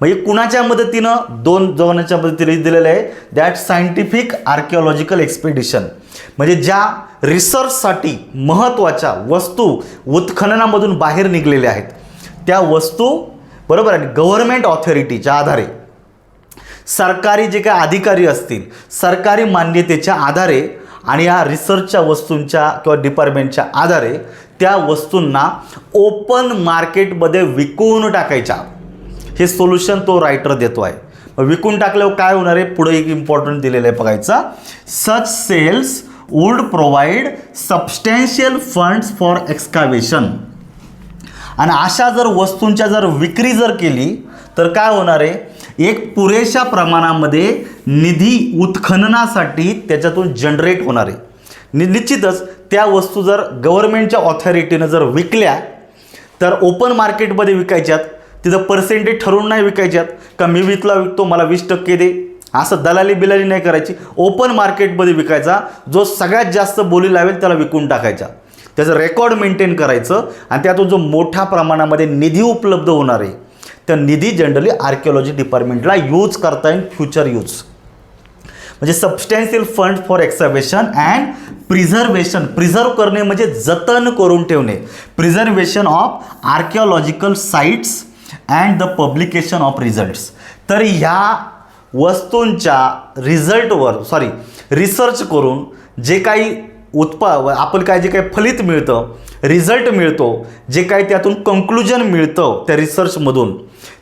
म्हणजे कुणाच्या मदतीनं, 2 जणांच्या मदतीने दिलेलं आहे. दॅट सायंटिफिक आर्किओलॉजिकल एक्सपेडिशन म्हणजे ज्या रिसर्चसाठी महत्त्वाच्या वस्तू उत्खननामधून बाहेर निघलेल्या आहेत त्या वस्तू, बरोबर आहे, गव्हर्नमेंट ऑथॉरिटीच्या आधारे, सरकारी जे काही अधिकारी असतील सरकारी मान्यतेच्या आधारे आणि या रिसर्चच्या वस्तूंच्या किंवा डिपार्टमेंटच्या आधारे त्या वस्तूंना ओपन मार्केटमध्ये विकून टाकायच्या. हे सोल्युशन तो रायटर देतो आहे. विकून टाकल्यावर काय होणार आहे, पुढे एक इम्पॉर्टंट दिलेलं आहे बघायचा. Such sales would provide substantial funds for excavation. आणि अशा जर वस्तूंच्या जर विक्री जर केली तर काय होणार आहे, एक पुरेशा प्रमाणामध्ये निधी उत्खननासाठी त्याच्यातून जनरेट होणार आहे. निश्चितच त्या वस्तू जर गव्हर्नमेंटच्या ऑथॉरिटीनं जर विकल्या तर ओपन मार्केटमध्ये विकायच्यात, तिथं पर्सेंटेज ठरवून नाही विकायच्यात का मी विकतो मला 20% दे, असं दलाली बिलाली नाही करायची. ओपन मार्केटमध्ये विकायचा, जो सगळ्यात जास्त बोली लावेल त्याला विकून टाकायचा. त्याचं रेकॉर्ड मेंटेन करायचं आणि त्यातून जो मोठ्या प्रमाणामध्ये निधी उपलब्ध होणार आहे त्या निधी जनरली आर्किओलॉजी डिपार्टमेंटला यूज करता येईल, फ्युचर यूज. म्हणजे substantial fund for excavation and preservation. Preserve करणे म्हणजे जतन करून ठेवणे. Preservation of archaeological sites and the publication of results. तर ह्या वस्तूंच्या रिसर्च करून जे काही आपण काय जे काही फलित मिळतं, रिझल्ट मिळतो, जे काही त्यातून कंक्लुजन मिळतं त्या रिसर्चमधून,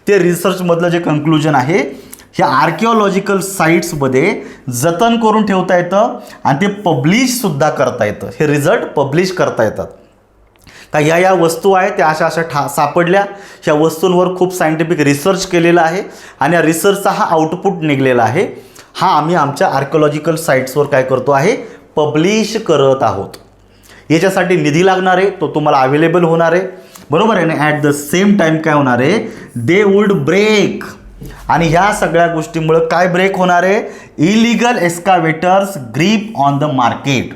ते रिसर्चमधलं जे कंक्लुजन आहे ह्या आर्किओलॉजिकल साईट्समध्ये जतन करून ठेवता येतं आणि ते पब्लिशसुद्धा करता येतं. हे रिझल्ट पब्लिश करता येतात का या वस्तू आहेत त्या अशा सापडल्या, ह्या वस्तूंवर खूप सायंटिफिक रिसर्च केलेला आहे आणि या रिसर्चचा हा आउटपुट निघलेला आहे. हा आम्ही आमच्या आर्किओलॉजिकल साईट्सवर काय करतो आहे, पब्लिश करत आहोत. याच्यासाठी निधी लागणार आहे, तो तुम्हाला अवेलेबल होणार आहे, बरोबर आहे ना. ॲट द सेम टाईम काय होणार आहे, दे वुड ब्रेक. आणि ह्या सगळ्या गोष्टीमुळे काय ब्रेक होणार आहे, illegal excavators grip on the market.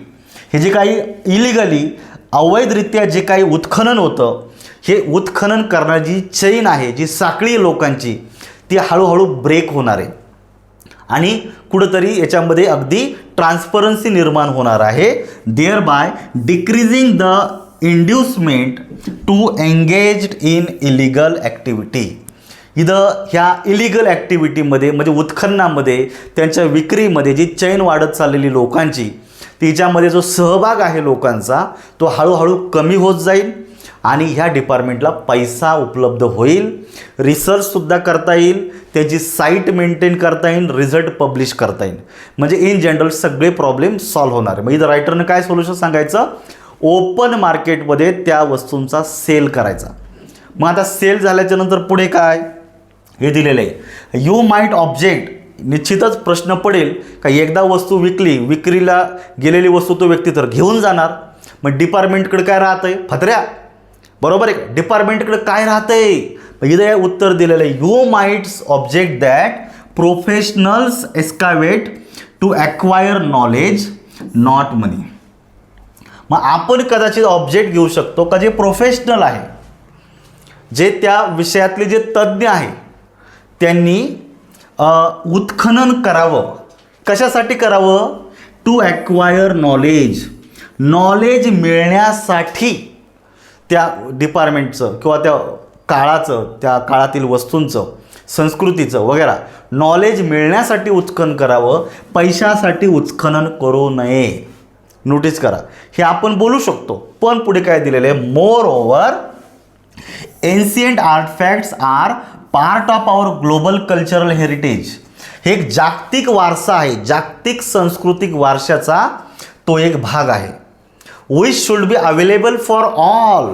हे जे काही इलिगली अवैधरित्या जे काही उत्खनन होतं, हे उत्खनन करण्याची चेन आहे, जी साखळी आहे लोकांची, ती हळूहळू ब्रेक होणार आहे आणि कुठंतरी याच्यामध्ये अगदी ट्रान्सपरन्सी निर्माण होणार आहे. Thereby decreasing the inducement to engaged in illegal activity. इथं ह्या इलिगल ॲक्टिव्हिटीमध्ये म्हणजे उत्खननामध्ये, त्यांच्या विक्रीमध्ये जी चैन वाढत चाललेली लोकांची, तिच्यामध्ये जो सहभाग आहे लोकांचा, तो हळूहळू कमी होत जाईल आणि ह्या डिपार्टमेंटला पैसा उपलब्ध होईल, रिसर्चसुद्धा करता येईल, त्याची साईट मेंटेन करता येईल, रिझल्ट पब्लिश करता येईल. म्हणजे इन जनरल सगळे प्रॉब्लेम सॉल्व्ह होणार आहे. मग इथं रायटरनं काय सोल्युशन सांगायचं, ओपन मार्केटमध्ये त्या वस्तूंचा सेल करायचा. मग आता सेल झाल्याच्या नंतर पुढे काय हे दिलेलं आहे. यू माइट ऑब्जेक्ट, निश्चितच प्रश्न पडेल का एकदा वस्तू विक्रीला गेलेली वस्तू तो व्यक्ती तर घेऊन जाणार, मग डिपार्टमेंटकडे काय राहतंय, फतऱ्या, बरोबर आहे. डिपार्टमेंटकडे काय राहतंय, इथं उत्तर दिलेलं आहे. You might object that professionals excavate to acquire knowledge not money. मग आपण कदाचित ऑब्जेक्ट घेऊ शकतो का जे प्रोफेशनल आहे, जे त्या विषयातले जे तज्ज्ञ आहे, त्यांनी उत्खनन करावं. कशासाठी करावं, टू ॲक्वायर नॉलेज, नॉलेज मिळण्यासाठी त्या डिपार्टमेंटचं किंवा त्या काळाचं, त्या काळातील वस्तूंचं, संस्कृतीचं वगैरे नॉलेज मिळण्यासाठी उत्खनन करावं, पैशासाठी उत्खनन करू नये. नोटीस करा, हे आपण बोलू शकतो. पण पुढे काय दिलेलं आहे, moreover ancient artefacts are part of our global cultural heritage. हे एक जागतिक वारसा आहे, जागतिक सांस्कृतिक वारशाचा तो एक भाग आहे. which should be available for all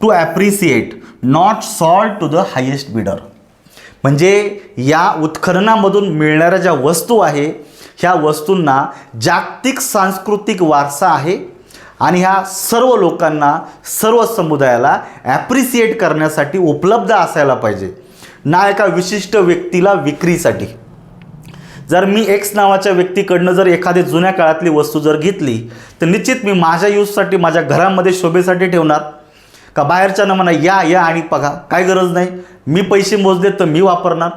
to appreciate, not sold to the highest bidder. म्हणजे या उत्खननामधून मिळणाऱ्या ज्या वस्तू आहे, ह्या वस्तूंना जागतिक सांस्कृतिक वारसा आहे आणि ह्या सर्व लोकांना, सर्व समुदायाला ॲप्रिसिएट करण्यासाठी उपलब्ध असायला पाहिजे, ना एका विशिष्ट व्यक्तीला विक्रीसाठी. जर मी एक्स नावाच्या व्यक्तीकडनं जर एखादी जुन्या काळातली वस्तू जर घेतली, तर निश्चित मी माझ्या यूजसाठी, माझ्या घरामध्ये शोभेसाठी ठेवणार का, बाहेरच्या म्हणा या या आणि बघा, काय गरज नाही, मी पैसे मोजले तर मी वापरणार.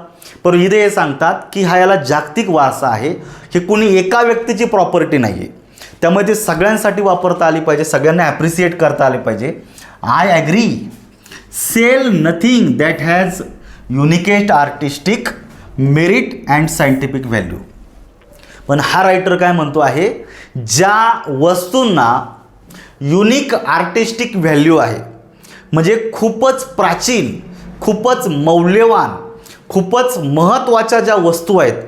पण इथे हे सांगतात की हा याला जागतिक वारसा आहे, हे कुणी एका व्यक्तीची प्रॉपर्टी नाही आहे, त्यामुळे ते सगळ्यांसाठी वापरता आली पाहिजे, सगळ्यांना ॲप्रिसिएट करता आले पाहिजे. I agree. Sell nothing that has unique artistic merit and scientific value. पण हा रायटर काय म्हणतो आहे, ज्या वस्तूंना युनिक आर्टिस्टिक व्हॅल्यू आहे, म्हणजे खूपच प्राचीन, खूपच मौल्यवान, खूपच महत्त्वाच्या ज्या वस्तू आहेत,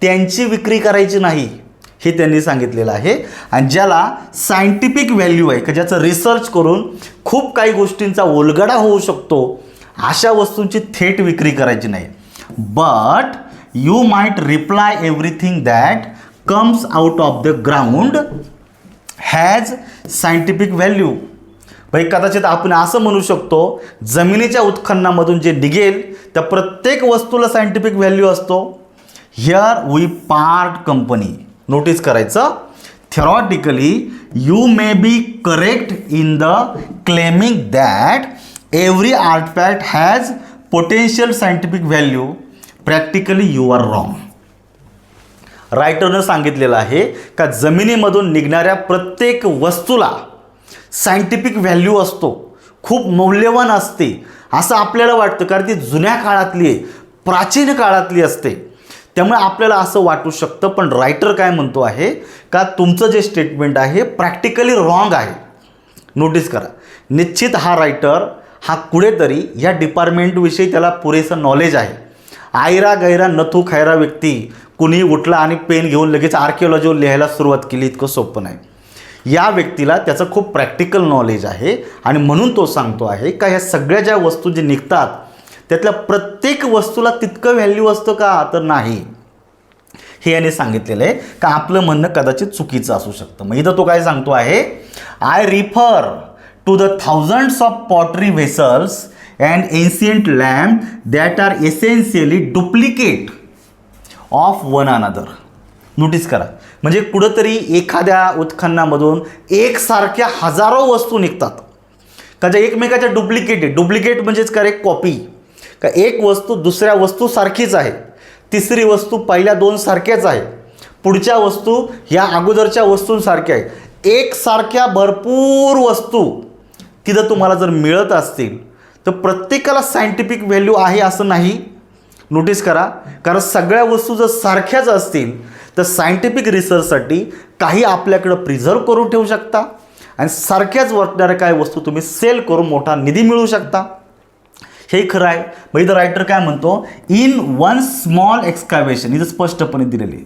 त्यांची विक्री करायची नाही, हे त्यांनी सांगितलेलं आहे. आणि ज्याला सायंटिफिक व्हॅल्यू आहे, की ज्याचं रिसर्च करून खूप काही गोष्टींचा उलगडा होऊ शकतो, अशा वस्तूंची थेट विक्री करायची नाही. But you might reply everything that comes out of the ground has scientific value. भाई कदाचित आपण असं म्हणू शकतो, जमिनीच्या उत्खननामधून जे निघेल त्या प्रत्येक वस्तूला सायंटिफिक व्हॅल्यू असतो. Here we part company. नोटीस करायचं, theoretically you may be correct in the claiming that every artifact has potential scientific value. Practically you are wrong. रायटरनं सांगितलेलं आहे का जमिनीमधून निघणाऱ्या प्रत्येक वस्तूला सायंटिफिक व्हॅल्यू असतो, खूप मौल्यवान असते असं आपल्याला वाटतं, कारण ती जुन्या काळातली आहे, प्राचीन काळातली असते, त्यामुळे आपल्याला असं वाटू शकतं. पण रायटर काय म्हणतो आहे का तुमचं जे स्टेटमेंट आहे प्रॅक्टिकली रॉंग आहे. नोटीस करा, निश्चित हा रायटर हा कुठेतरी या डिपार्टमेंटविषयी त्याला पुरेसं नॉलेज आहे. आयरा गैरा नथू खैरा व्यक्ती कुणी उठला आणि पेन घेऊन लगेच आर्किओलॉजीवर लिहायला सुरुवात केली, इतकं सोपं नाही. या व्यक्तीला त्याचं खूप प्रॅक्टिकल नॉलेज आहे आणि म्हणून तो सांगतो आहे का ह्या सगळ्या ज्या वस्तू जे निघतात त्यातल्या प्रत्येक वस्तूला तितकं व्हॅल्यू असतं का, तर नाही, हे याने सांगितलेलं आहे. का आपलं म्हणणं कदाचित चुकीचं असू शकतं. मग इथं तो काय सांगतो आहे, I refer to the thousands of pottery vessels and ancient lamp that are essentially duplicate of one another. Notice करा, म्हणजे कुठंतरी एखाद्या उत्खननामधून एकसारख्या हजारो वस्तू निघतात का ज्या एकमेकाच्या डुप्लिकेट आहे. डुप्लिकेट म्हणजेच काय, कॉपी, का एक वस्तू दुसऱ्या वस्तू सारखीच आहे, तिसरी वस्तू पहिल्या दोन सारख्याच आहे, पुढच्या वस्तू ह्या अगोदरच्या वस्तूंसारख्या आहे. एकसारख्या भरपूर वस्तू तिथं तुम्हाला जर मिळत असतील तर प्रत्येकाला सायंटिफिक व्हॅल्यू आहे असं नाही. नोटीस करा, कारण सगळ्या वस्तू जर सारख्याच असतील तर सायंटिफिक रिसर्चसाठी काही आपल्याकडं प्रिझर्व करून ठेवू शकता आणि सारख्याच वाटणाऱ्या काही वस्तू तुम्ही सेल करून मोठा निधी मिळवू शकता. हे खरं आहे. मग इथं रायटर काय म्हणतो, इन वन स्मॉल एक्सकाव्हेशन, इथं स्पष्टपणे दिलेले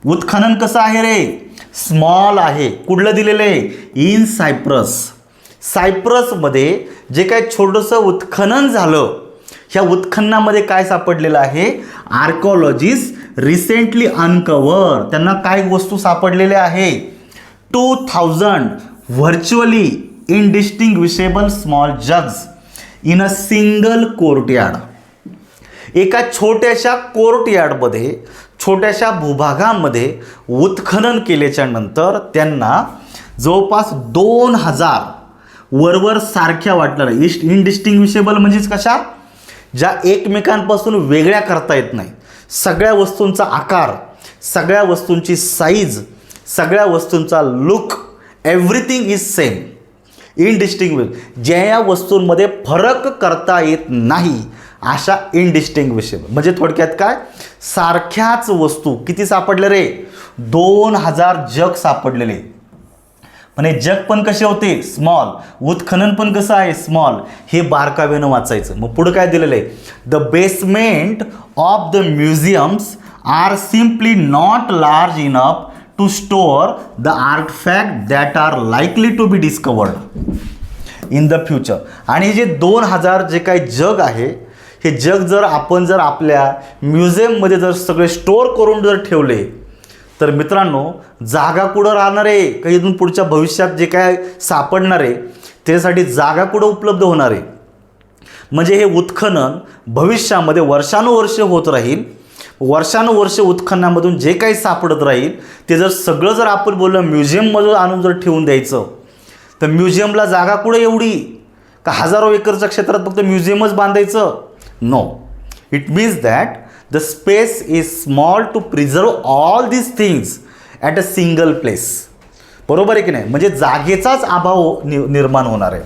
उत्खनन कसं आहे रे, स्मॉल आहे. कुठलं दिलेलं आहे, इन सायप्रस. सायप्रसमध्ये जे काही छोटंसं उत्खनन झालं, ह्या उत्खननामध्ये काय सापडलेलं आहे, आर्किओलॉजिस्ट रिसेंटली अनकवर, त्यांना काय वस्तू सापडलेल्या आहे, 2000 virtually indistinguishable small jugs in a single courtyard. एका छोट्याशा कोर्टयार्डमध्ये, छोट्याशा भूभागामध्ये उत्खनन केल्याच्या नंतर त्यांना जवळपास 2000 वरवर सारख्या वाटलेल्या, इनडिस्टिंग्विशेबल म्हणजेच कशा, ज्या एकमेकांपासून वेगळ्या करता येत नाही, सगळ्या वस्तूंचा आकार, सगळ्या वस्तूंची साईज, सगळ्या वस्तूंचा look, everything is same, indistinguishable, ज्या वस्तूंमध्ये फरक करता येत नाही अशा इनडिस्टिंग्विशेबल. म्हणजे थोडक्यात काय, सारख्याच वस्तू किती सापडले रे, 2000 जग सापडलेले. पण हे जग पण कसे होते, स्मॉल, उत्खनन पण कसं आहे, स्मॉल. हे बारकावेनं वाचायचं. मग पुढं काय दिलेलं आहे, the basement of the museums are simply not large enough to store the artifact that are likely to be discovered in the future. आणि जे 2000 जे काही जग आहे, हे जग जर आपण जर आपल्या म्युझियममध्ये जर सगळे स्टोअर करून जर ठेवले तर मित्रांनो, जागा कुठं राहणार आहे, काही इथून पुढच्या भविष्यात जे काय सापडणार आहे त्यासाठी जागा कुठं उपलब्ध होणार आहे. म्हणजे हे उत्खनन भविष्यामध्ये वर्षानुवर्षे होत राहील. वर्षानुवर्षे उत्खननामधून जे काही सापडत राहील ते जर सगळं जर आपण बोललं म्युझियममध्ये आणून जर ठेवून द्यायचं तर म्युझियमला जागा कुठं एवढी, का हजारो एकरच्या क्षेत्रात फक्त म्युझियमच बांधायचं, no. It means that the space is small to preserve all these things at a single place. बरोबर आहे की नाही, म्हणजे जागेचाच अभाव निर्माण होणार आहे.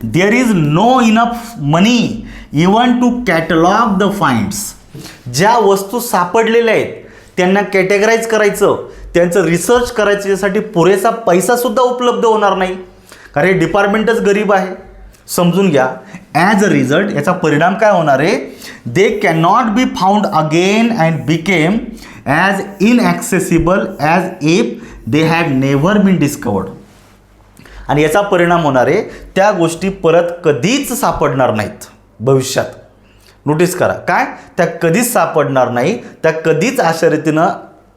There is no enough money even to catalogue the finds. ज्या वस्तू सापडलेल्या आहेत त्यांना कॅटेगराईज करायचं, त्यांचं रिसर्च करायचं, यासाठी पुरेसा पैसासुद्धा उपलब्ध होणार नाही, कारण हे डिपार्टमेंटच गरीब आहे. समजून घ्या. ॲज अ रिझल्ट याचा परिणाम काय होणार आहे, they cannot be found again and became as inaccessible as if they had never been discovered. आणि याचा परिणाम होणार आहे, त्या गोष्टी परत कधीच सापडणार नाहीत भविष्यात. नोटीस करा, काय, त्या कधीच सापडणार नाही, त्या कधीच अशा रीतीनं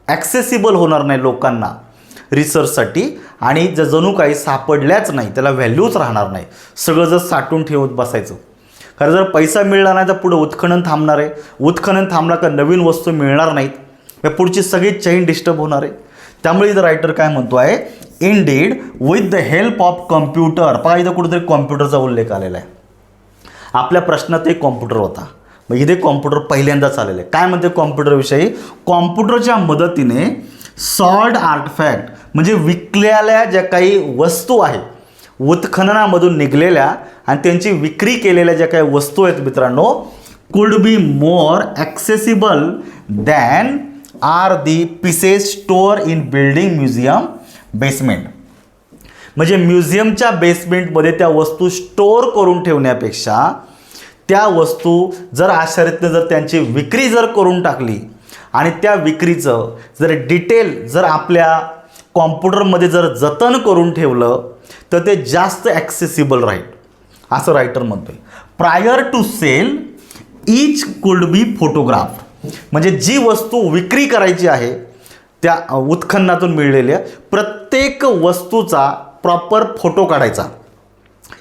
ॲक्सेसिबल होणार नाही लोकांना रिसर्चसाठी. आणि जणू काही सापडल्याच नाही, त्याला व्हॅल्यूच राहणार नाही, सगळं जर साठवून ठेवत बसायचं. कारण जर पैसा मिळणार नाही तर पुढे उत्खनन थांबणार आहे, उत्खनन थांबला का नवीन वस्तू मिळणार नाहीत, पुढची सगळी चेन डिस्टर्ब होणार आहे. त्यामुळे इथं रायटर काय म्हणतो आहे, indeed with the help of computer. पहा इथं कुठेतरी कॉम्प्युटरचा उल्लेख आलेला आहे. आपल्या प्रश्नात एक कॉम्प्युटर होता, मग इथे कॉम्प्युटर पहिल्यांदाच आलेलं आहे. काय म्हणते कॉम्प्युटरविषयी, कॉम्प्युटरच्या मदतीने सॉल्ड आर्टिफॅक्ट म्हणजे विकलेल्या ज्या काही वस्तू आहेत, उत्खननामधून निघलेल्या आणि त्यांची विक्री केलेल्या ज्या काही वस्तू आहेत मित्रांनो, could be more accessible than are the pieces store in building museum basement. म्हणजे म्युझियमच्या बेसमेंटमध्ये त्या वस्तू स्टोअर करून ठेवण्यापेक्षा त्या वस्तू जर अशा रीतीने जर त्यांची विक्री जर करून टाकली आणि त्या विक्रीचं जर डिटेल जर आपल्या कॉम्प्युटरमध्ये जर जतन करून ठेवलं तर ते जास्त ॲक्सेसिबल राहील, असं रायटर म्हणतोय. Prior to sale each could be photograph. म्हणजे जी वस्तू विक्री करायची आहे त्या उत्खननातून मिळलेल्या प्रत्येक वस्तूचा प्रॉपर फोटो काढायचा,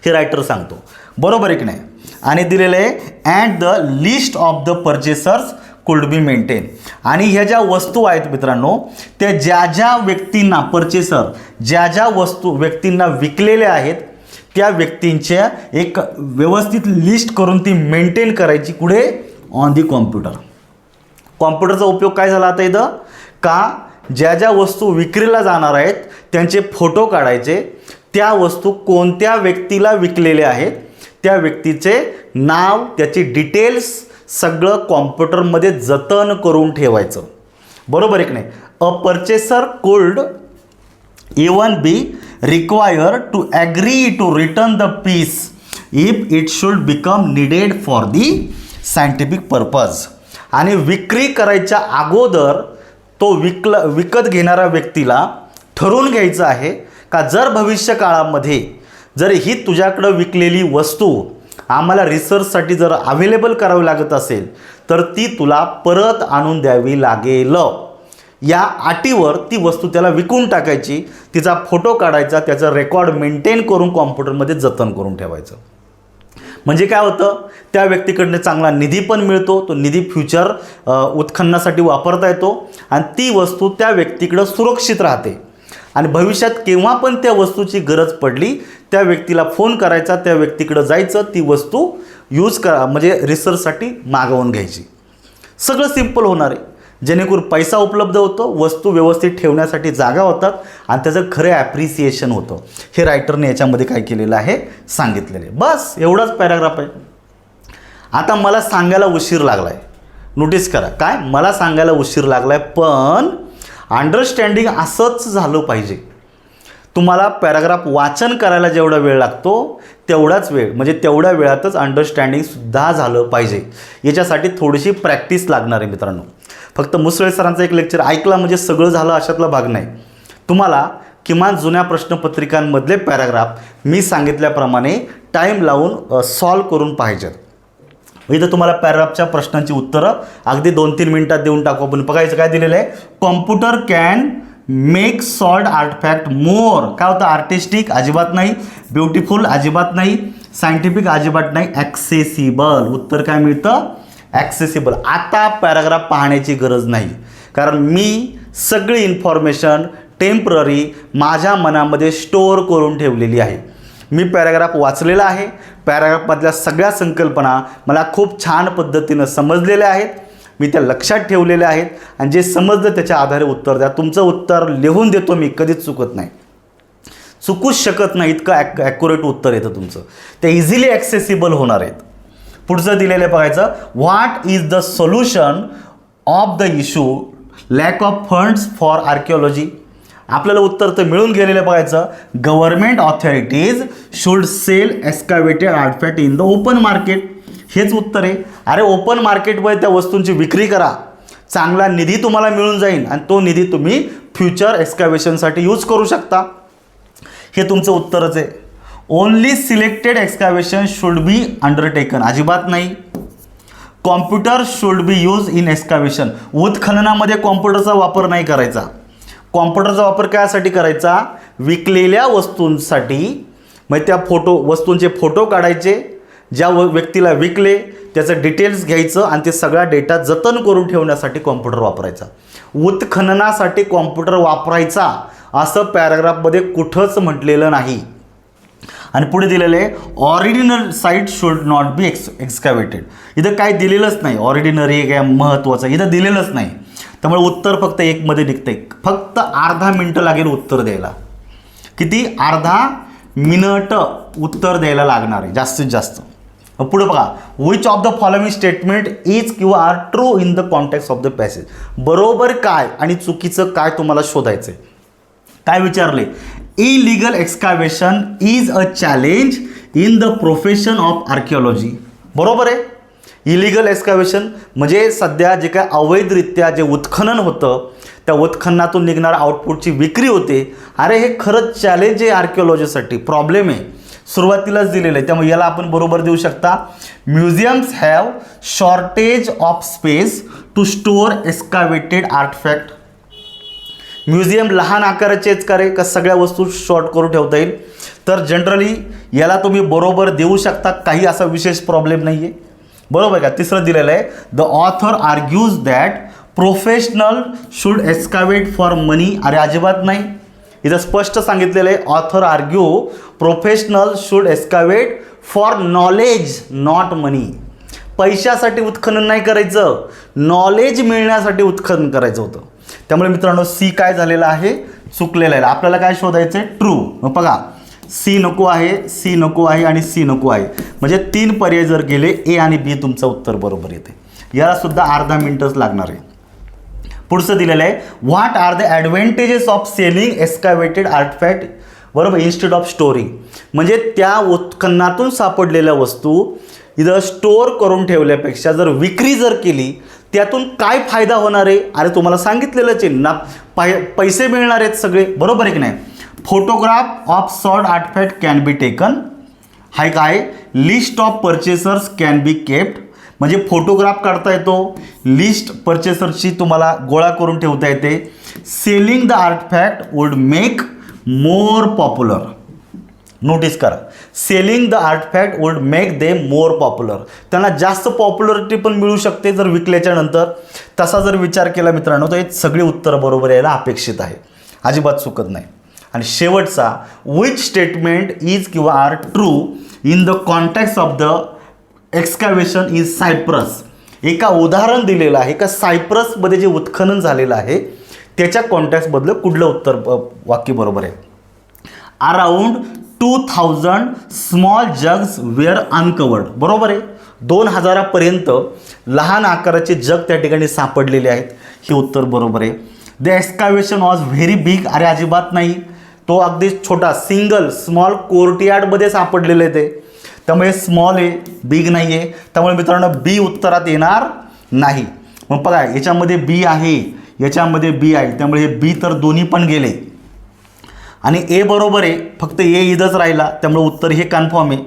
हे रायटर सांगतो. बरोबर आहे की नाही. आणि दिलेलं आहे, and the list of the purchasers could be maintain. आणि ह्या ज्या वस्तू आहेत मित्रांनो, त्या ज्या ज्या व्यक्तींना पर्चेसर ज्या ज्या वस्तू व्यक्तींना विकलेल्या आहेत त्या व्यक्तींच्या एक व्यवस्थित लिस्ट करून ती मेंटेन करायची. कुठे? On the computer. कॉम्प्युटरचा उपयोग काय झाला आता इथं का ज्या ज्या वस्तू विक्रीला जाणार आहेत त्यांचे फोटो काढायचे, त्या वस्तू कोणत्या व्यक्तीला विकलेल्या आहेत त्या व्यक्तीचे नाव, त्याची डिटेल्स सगळं कॉम्प्युटरमध्ये जतन करून ठेवायचं. बरोबर आहे की नाही? A purchaser could even be required to agree to return the piece if it should become needed for the scientific purpose. आणि विक्री करायच्या अगोदर तो विकत घेणाऱ्या व्यक्तीला ठरवून घ्यायचं आहे का जर भविष्य काळामध्ये जर ही तुझ्याकडं विकलेली वस्तू आम्हाला रिसर्चसाठी जर अवेलेबल करावी लागत असेल तर ती तुला परत आणून द्यावी लागेल. या अटीवर ती वस्तू त्याला विकून टाकायची, तिचा फोटो काढायचा, त्याचा रेकॉर्ड मेंटेन करून कॉम्प्युटरमध्ये जतन करून ठेवायचं. म्हणजे काय होतं, त्या व्यक्तीकडनं चांगला निधी पण मिळतो, तो निधी फ्युचर उत्खननासाठी वापरता येतो आणि ती वस्तू त्या व्यक्तीकडं सुरक्षित राहते. आणि भविष्यात केव्हा पण त्या वस्तूची गरज पडली त्या व्यक्तीला फोन करायचा, त्या व्यक्तीकडं जायचं, ती वस्तू यूज करा म्हणजे रिसर्चसाठी मागवून घ्यायची. सगळं सिम्पल होणार आहे, जेणेकरून पैसा उपलब्ध होतो, वस्तू व्यवस्थित ठेवण्यासाठी जागा होतात आणि त्याचं खरं ॲप्रिसिएशन होतं. हे रायटरने याच्यामध्ये काय केलेलं आहे सांगितलेलं आहे. बस एवढाच पॅराग्राफ आहे. आता मला सांगायला उशीर लागला आहे, नोटीस करा. काय मला सांगायला उशीर लागला आहे, पण अंडरस्टँडिंग असंच झालं पाहिजे. तुम्हाला पॅराग्राफ वाचन करायला जेवढा वेळ लागतो तेवढाच वेळ म्हणजे तेवढ्या वेळातच अंडरस्टँडिंगसुद्धा झालं पाहिजे. याच्यासाठी थोडीशी प्रॅक्टिस लागणार आहे मित्रांनो. फक्त मुसळे सरांचं एक लेक्चर ऐकला म्हणजे सगळं झालं अशातला भाग नाही. तुम्हाला किमान जुन्या प्रश्नपत्रिकांमधले पॅराग्राफ मी सांगितल्याप्रमाणे टाईम लावून सॉल्व करून पाहिजेत. इथं तुम्हाला पॅराग्राफच्या प्रश्नांची उत्तरं अगदी 2-3 मिनिटात देऊन टाकू आपण. बघायचं काय दिलेलं आहे, computer can make sold artifact more. काय होतं, आर्टिस्टिक अजिबात नाही, ब्युटिफुल अजिबात नाही, सायंटिफिक अजिबात नाही, ॲक्सेसिबल. उत्तर काय मिळतं, ॲक्सेसिबल. आता पॅराग्राफ पाहण्याची गरज नाही, कारण मी सगळी इन्फॉर्मेशन टेम्पररी माझ्या मनामध्ये स्टोअर करून ठेवलेली आहे. मी पॅराग्राफ वाचलेला आहे, पॅराग्राफमधल्या सगळ्या संकल्पना मला खूप छान पद्धतीनं समजलेल्या आहेत, मी त्या लक्षात ठेवलेल्या आहेत आणि जे समजलं त्याच्या आधारे उत्तर द्या. तुमचं उत्तर लिहून देतो मी, कधीच चुकत नाही, चुकूच शकत नाही, इतकं ॲक्युरेट उत्तर येतं तुमचं. ते इझिली ॲक्सेसिबल होणार आहेत. पुढचं दिलेलं आहे बघायचं, what is the solution of the issue lack of funds for archaeology. आपल्याला उत्तर तर मिळून गेलेलं बघायचं, government authorities should sell excavated artifact in the open market. हेच उत्तर आहे. अरे ओपन मार्केटमध्ये त्या वस्तूंची विक्री करा, चांगला निधी तुम्हाला मिळून जाईल आणि तो निधी तुम्ही फ्युचर एक्स्कावेशनसाठी यूज करू शकता. हे तुमचं उत्तरच आहे. Only selected excavation should be undertaken. अजिबात नाही. Computer should be use in excavation. उत्खननामध्ये कॉम्प्युटरचा वापर नाही करायचा. कॉम्प्युटरचा वापर कशासाठी करायचा, विकलेल्या वस्तूंसाठी. मग त्या वस्तूंचे फोटो काढायचे, ज्या व्यक्तीला विकले त्याचं डिटेल्स घ्यायचं आणि ते सगळा डेटा जतन करून ठेवण्यासाठी कॉम्प्युटर वापरायचा. उत्खननासाठी कॉम्प्युटर वापरायचा असं पॅराग्राफमध्ये कुठंच म्हटलेलं नाही. आणि पुढे दिलेलं आहे, original site should not be excavated. इथं काय दिलेलंच नाही, ऑरिजिनरी काय महत्त्वाचं इथं दिलेलंच नाही. त्यामुळे उत्तर फक्त एकमध्ये निघतंय. फक्त अर्धा मिनटं लागेल उत्तर द्यायला. किती, अर्धा मिनिट उत्तर द्यायला लागणार आहे जास्तीत जास्त. पुढे बघा, which of the following statement is किंवा are true in the context of the passage. बरोबर काय आणि चुकीचं काय तुम्हाला शोधायचं आहे. काय विचारले, illegal excavation is a challenge in the profession of archaeology. बरोबर आहे. इलिगल एक्स्कावेशन म्हणजे सध्या जे काय अवैधरित्या जे उत्खनन होतं त्या उत्खननातून निघणाऱ्या आउटपुटची विक्री होते. अरे हे खरंच चॅलेंज आहे आर्किओलॉजीसाठी, प्रॉब्लेम आहे. सुरुवातीलाच दिलेलं आहे, त्यामुळे याला आपण बरोबर देऊ शकता. Museums have shortage of space to store excavated artifact. Museum लहान आकाराचेच का सगळ्या वस्तू शॉर्ट करून ठेवता येईल. तर जनरली याला तुम्ही बरोबर देऊ शकता, काही असा विशेष प्रॉब्लेम नाही आहे. बरोबर का? तिसरं दिलेलं आहे the author argues that professional should excavate for money. अरे अजिबात नाही, इथं स्पष्ट सांगितलेलं आहे author argue professional should excavate for knowledge not money. पैशासाठी उत्खनन नाही करायचं, नॉलेज मिळण्यासाठी उत्खनन करायचं होतं. त्यामुळे मित्रांनो सी काय झालेलं आहे, चुकलेलं आहे. आपल्याला काय शोधायचं आहे, ट्रू. मग बघा सी नको आहे, सी नको आहे आणि सी नको आहे, म्हणजे 3 पर्याय जर गेले ए आणि बी तुमचं उत्तर बरोबर येते. याला सुद्धा अर्धा मिनिटच लागणार आहे. पुढचं दिलेलं आहे what are the advantages of selling excavated artifact, बरोबर, इन्स्टेड ऑफ स्टोरिंग. म्हणजे त्या उत्खननातून सापडलेल्या वस्तू इथं स्टोअर करून ठेवल्यापेक्षा जर विक्री जर केली त्यातून काय फायदा होणार आहे. अरे तुम्हाला सांगितलेलंच आहे ना, पैसे मिळणार आहेत सगळे, बरोबर आहे की नाही. Photograph of sold artifact can be taken. हाय काय, list of purchasers can be kept, म्हणजे फोटोग्राफ काढता येतो, लिस्ट परचेसरची तुम्हाला गोळा करून ठेवता येते. Selling the artifact would make more popular. Notice करा, selling the artifact would make they more popular. त्यांना जास्त पॉप्युलरिटी पण मिळू शकते जर विकल्याच्या नंतर. तसा जर विचार केला मित्रांनो तर हे सगळी उत्तरं बरोबर यायला अपेक्षित आहे, अजिबात चुकत नाही. आणि शेवटचा विच स्टेटमेंट इज किंवा are true in the context of the excavation is Cyprus. एका उदाहरण दिलेलं आहे का सायप्रसमध्ये जे उत्खनन झालेलं आहे त्याच्या कॉन्टेक्स्टमधलं कुठलं उत्तर वाक्य बरोबर आहे. Around 2000 small jugs were uncovered. बरोबर आहे, 2000 पर्यंत लहान आकाराचे जग त्या ठिकाणी सापडलेले आहेत. हे उत्तर बरोबर आहे. The excavation was very big. अरे अजिबात नाही, तो अगदी छोटा सिंगल स्मॉल कोर्टयार्डमध्ये सापडलेलं आहे ते, त्यामुळे स्मॉल आहे, बिग नाही आहे. त्यामुळे मित्रांनो बी उत्तरात येणार नाही. मग बघा याच्यामध्ये बी आहे, याच्यामध्ये बी आहे, त्यामुळे हे बी तर दोन्ही पण गेले. आणि ए बरोबर आहे, फक्त ए इथंच राहिला, त्यामुळे उत्तर हे कन्फर्म आहे.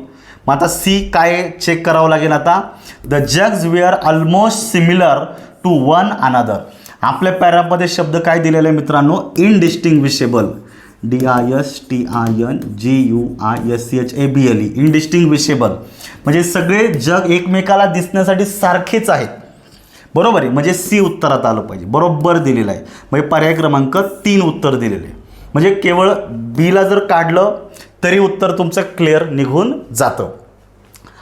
मग आता सी काय चेक करावं लागेल आता. The jugs were almost similar to one another. आपल्या पॅरामध्ये शब्द काय दिलेला आहे मित्रांनो, इनडिस्टिंग्विशेबल, DISTINGUISCHABLE, इनडिस्टिंग्विशेबल, म्हणजे सगळे जग एकमेकाला दिसण्यासाठी सारखेच आहेत. बरोबर आहे, म्हणजे सी उत्तरात आलं पाहिजे, बरोबर दिलेलं आहे. म्हणजे पर्याय क्रमांक 3 उत्तर दिलेले आहे. म्हणजे केवळ बीला जर काढलं तरी उत्तर तुमचं क्लिअर निघून जातं.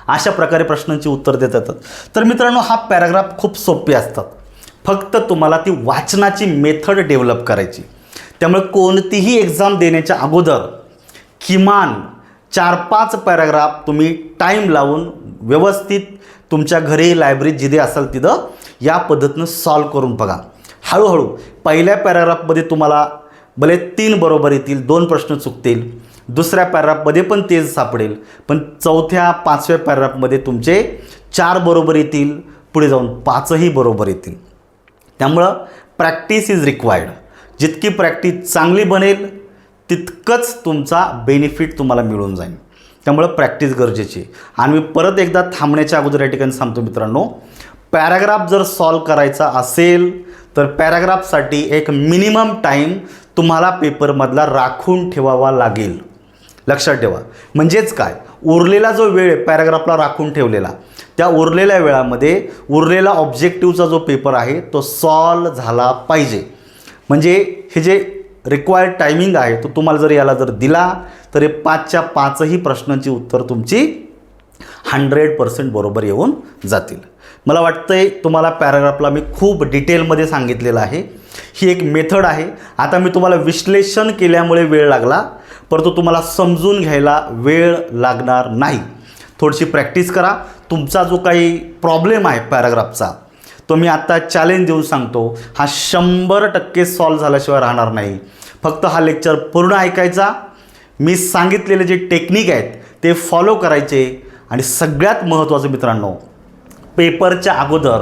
अशा प्रकारे प्रश्नांची उत्तर देत येतात. तर मित्रांनो हा पॅराग्राफ खूप सोपे असतात, फक्त तुम्हाला ती वाचनाची मेथड डेव्हलप करायची. त्यामुळे कोणतीही एक्झाम देण्याच्या अगोदर किमान 4-5 पॅराग्राफ तुम्ही टाईम लावून व्यवस्थित तुमच्या घरी लायब्ररीत जिथे असाल तिथं या पद्धतीनं सॉल्व करून बघा. हळूहळू पहिल्या पॅराग्राफमध्ये तुम्हाला भले 3 बरोबर येतील, 2 प्रश्न चुकतील, दुसऱ्या पॅराग्राफमध्ये पण तेच सापडेल, पण 4थ्या-5व्या पॅराग्राफमध्ये तुमचे 4 बरोबर येतील, पुढे जाऊन 5ही बरोबर येतील. त्यामुळं प्रॅक्टिस इज रिक्वायर्ड. जितकी प्रॅक्टिस चांगली बनेल तितकंच तुमचा बेनिफिट तुम्हाला मिळून जाईल. त्यामुळं प्रॅक्टिस गरजेची आहे. आणि मी परत एकदा थांबण्याच्या अगोदर या ठिकाणी सांगतो मित्रांनो, पॅराग्राफ जर सॉल्व करायचा असेल तर पॅराग्राफसाठी एक मिनिमम टाईम तुम्हाला पेपरमधला राखून ठेवावा लागेल. लक्षात ठेवा. म्हणजेच काय, उरलेला जो वेळ आहे पॅराग्राफला राखून ठेवलेला, त्या उरलेल्या वेळामध्ये उरलेला ऑब्जेक्टिव्हचा जो पेपर आहे तो सॉल्व झाला पाहिजे. म्हणजे हे जे रिक्वायर्ड टायमिंग आहे तो तुम्हाला जर याला जर दिला तर हे 5च्या 5ही प्रश्नांची उत्तर तुमची 100% बरोबर येऊन जातील. मला वाटतंय तुम्हाला पॅराग्राफला मी खूप डिटेलमध्ये सांगितलेलं आहे. ही एक मेथड आहे. आता मी तुम्हाला विश्लेषण केल्यामुळे वेळ लागला, परंतु तुम्हाला समजून घ्यायला वेळ लागणार नाही. थोडीशी प्रॅक्टिस करा. तुमचा जो काही प्रॉब्लेम आहे पॅराग्राफचा तो मी आत्ता चॅलेंज देऊन सांगतो, हा 100% सॉल्व झाल्याशिवाय राहणार नाही. फक्त हा लेक्चर पूर्ण ऐकायचा, मी सांगितलेले जे टेक्निक आहेत ते फॉलो करायचे. आणि सगळ्यात महत्त्वाचं मित्रांनो, पेपरच्या अगोदर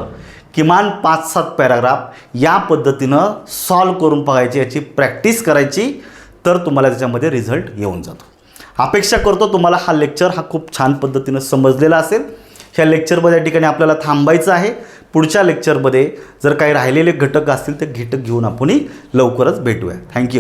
किमान 5-7 पॅराग्राफ या पद्धतीनं सॉल्व करून बघायची, याची प्रॅक्टिस करायची, तर तुम्हाला त्याच्यामध्ये रिझल्ट येऊन जातो. अपेक्षा करतो तुम्हाला हा लेक्चर हा खूप छान पद्धतीनं समजलेला असेल. ह्या लेक्चरमध्ये या ठिकाणी आपल्याला थांबायचं आहे. पुढच्या लेक्चरमध्ये जर काही राहिलेले घटक असतील ते घटक घेऊन आपण लवकरच भेटूया. थँक्यू.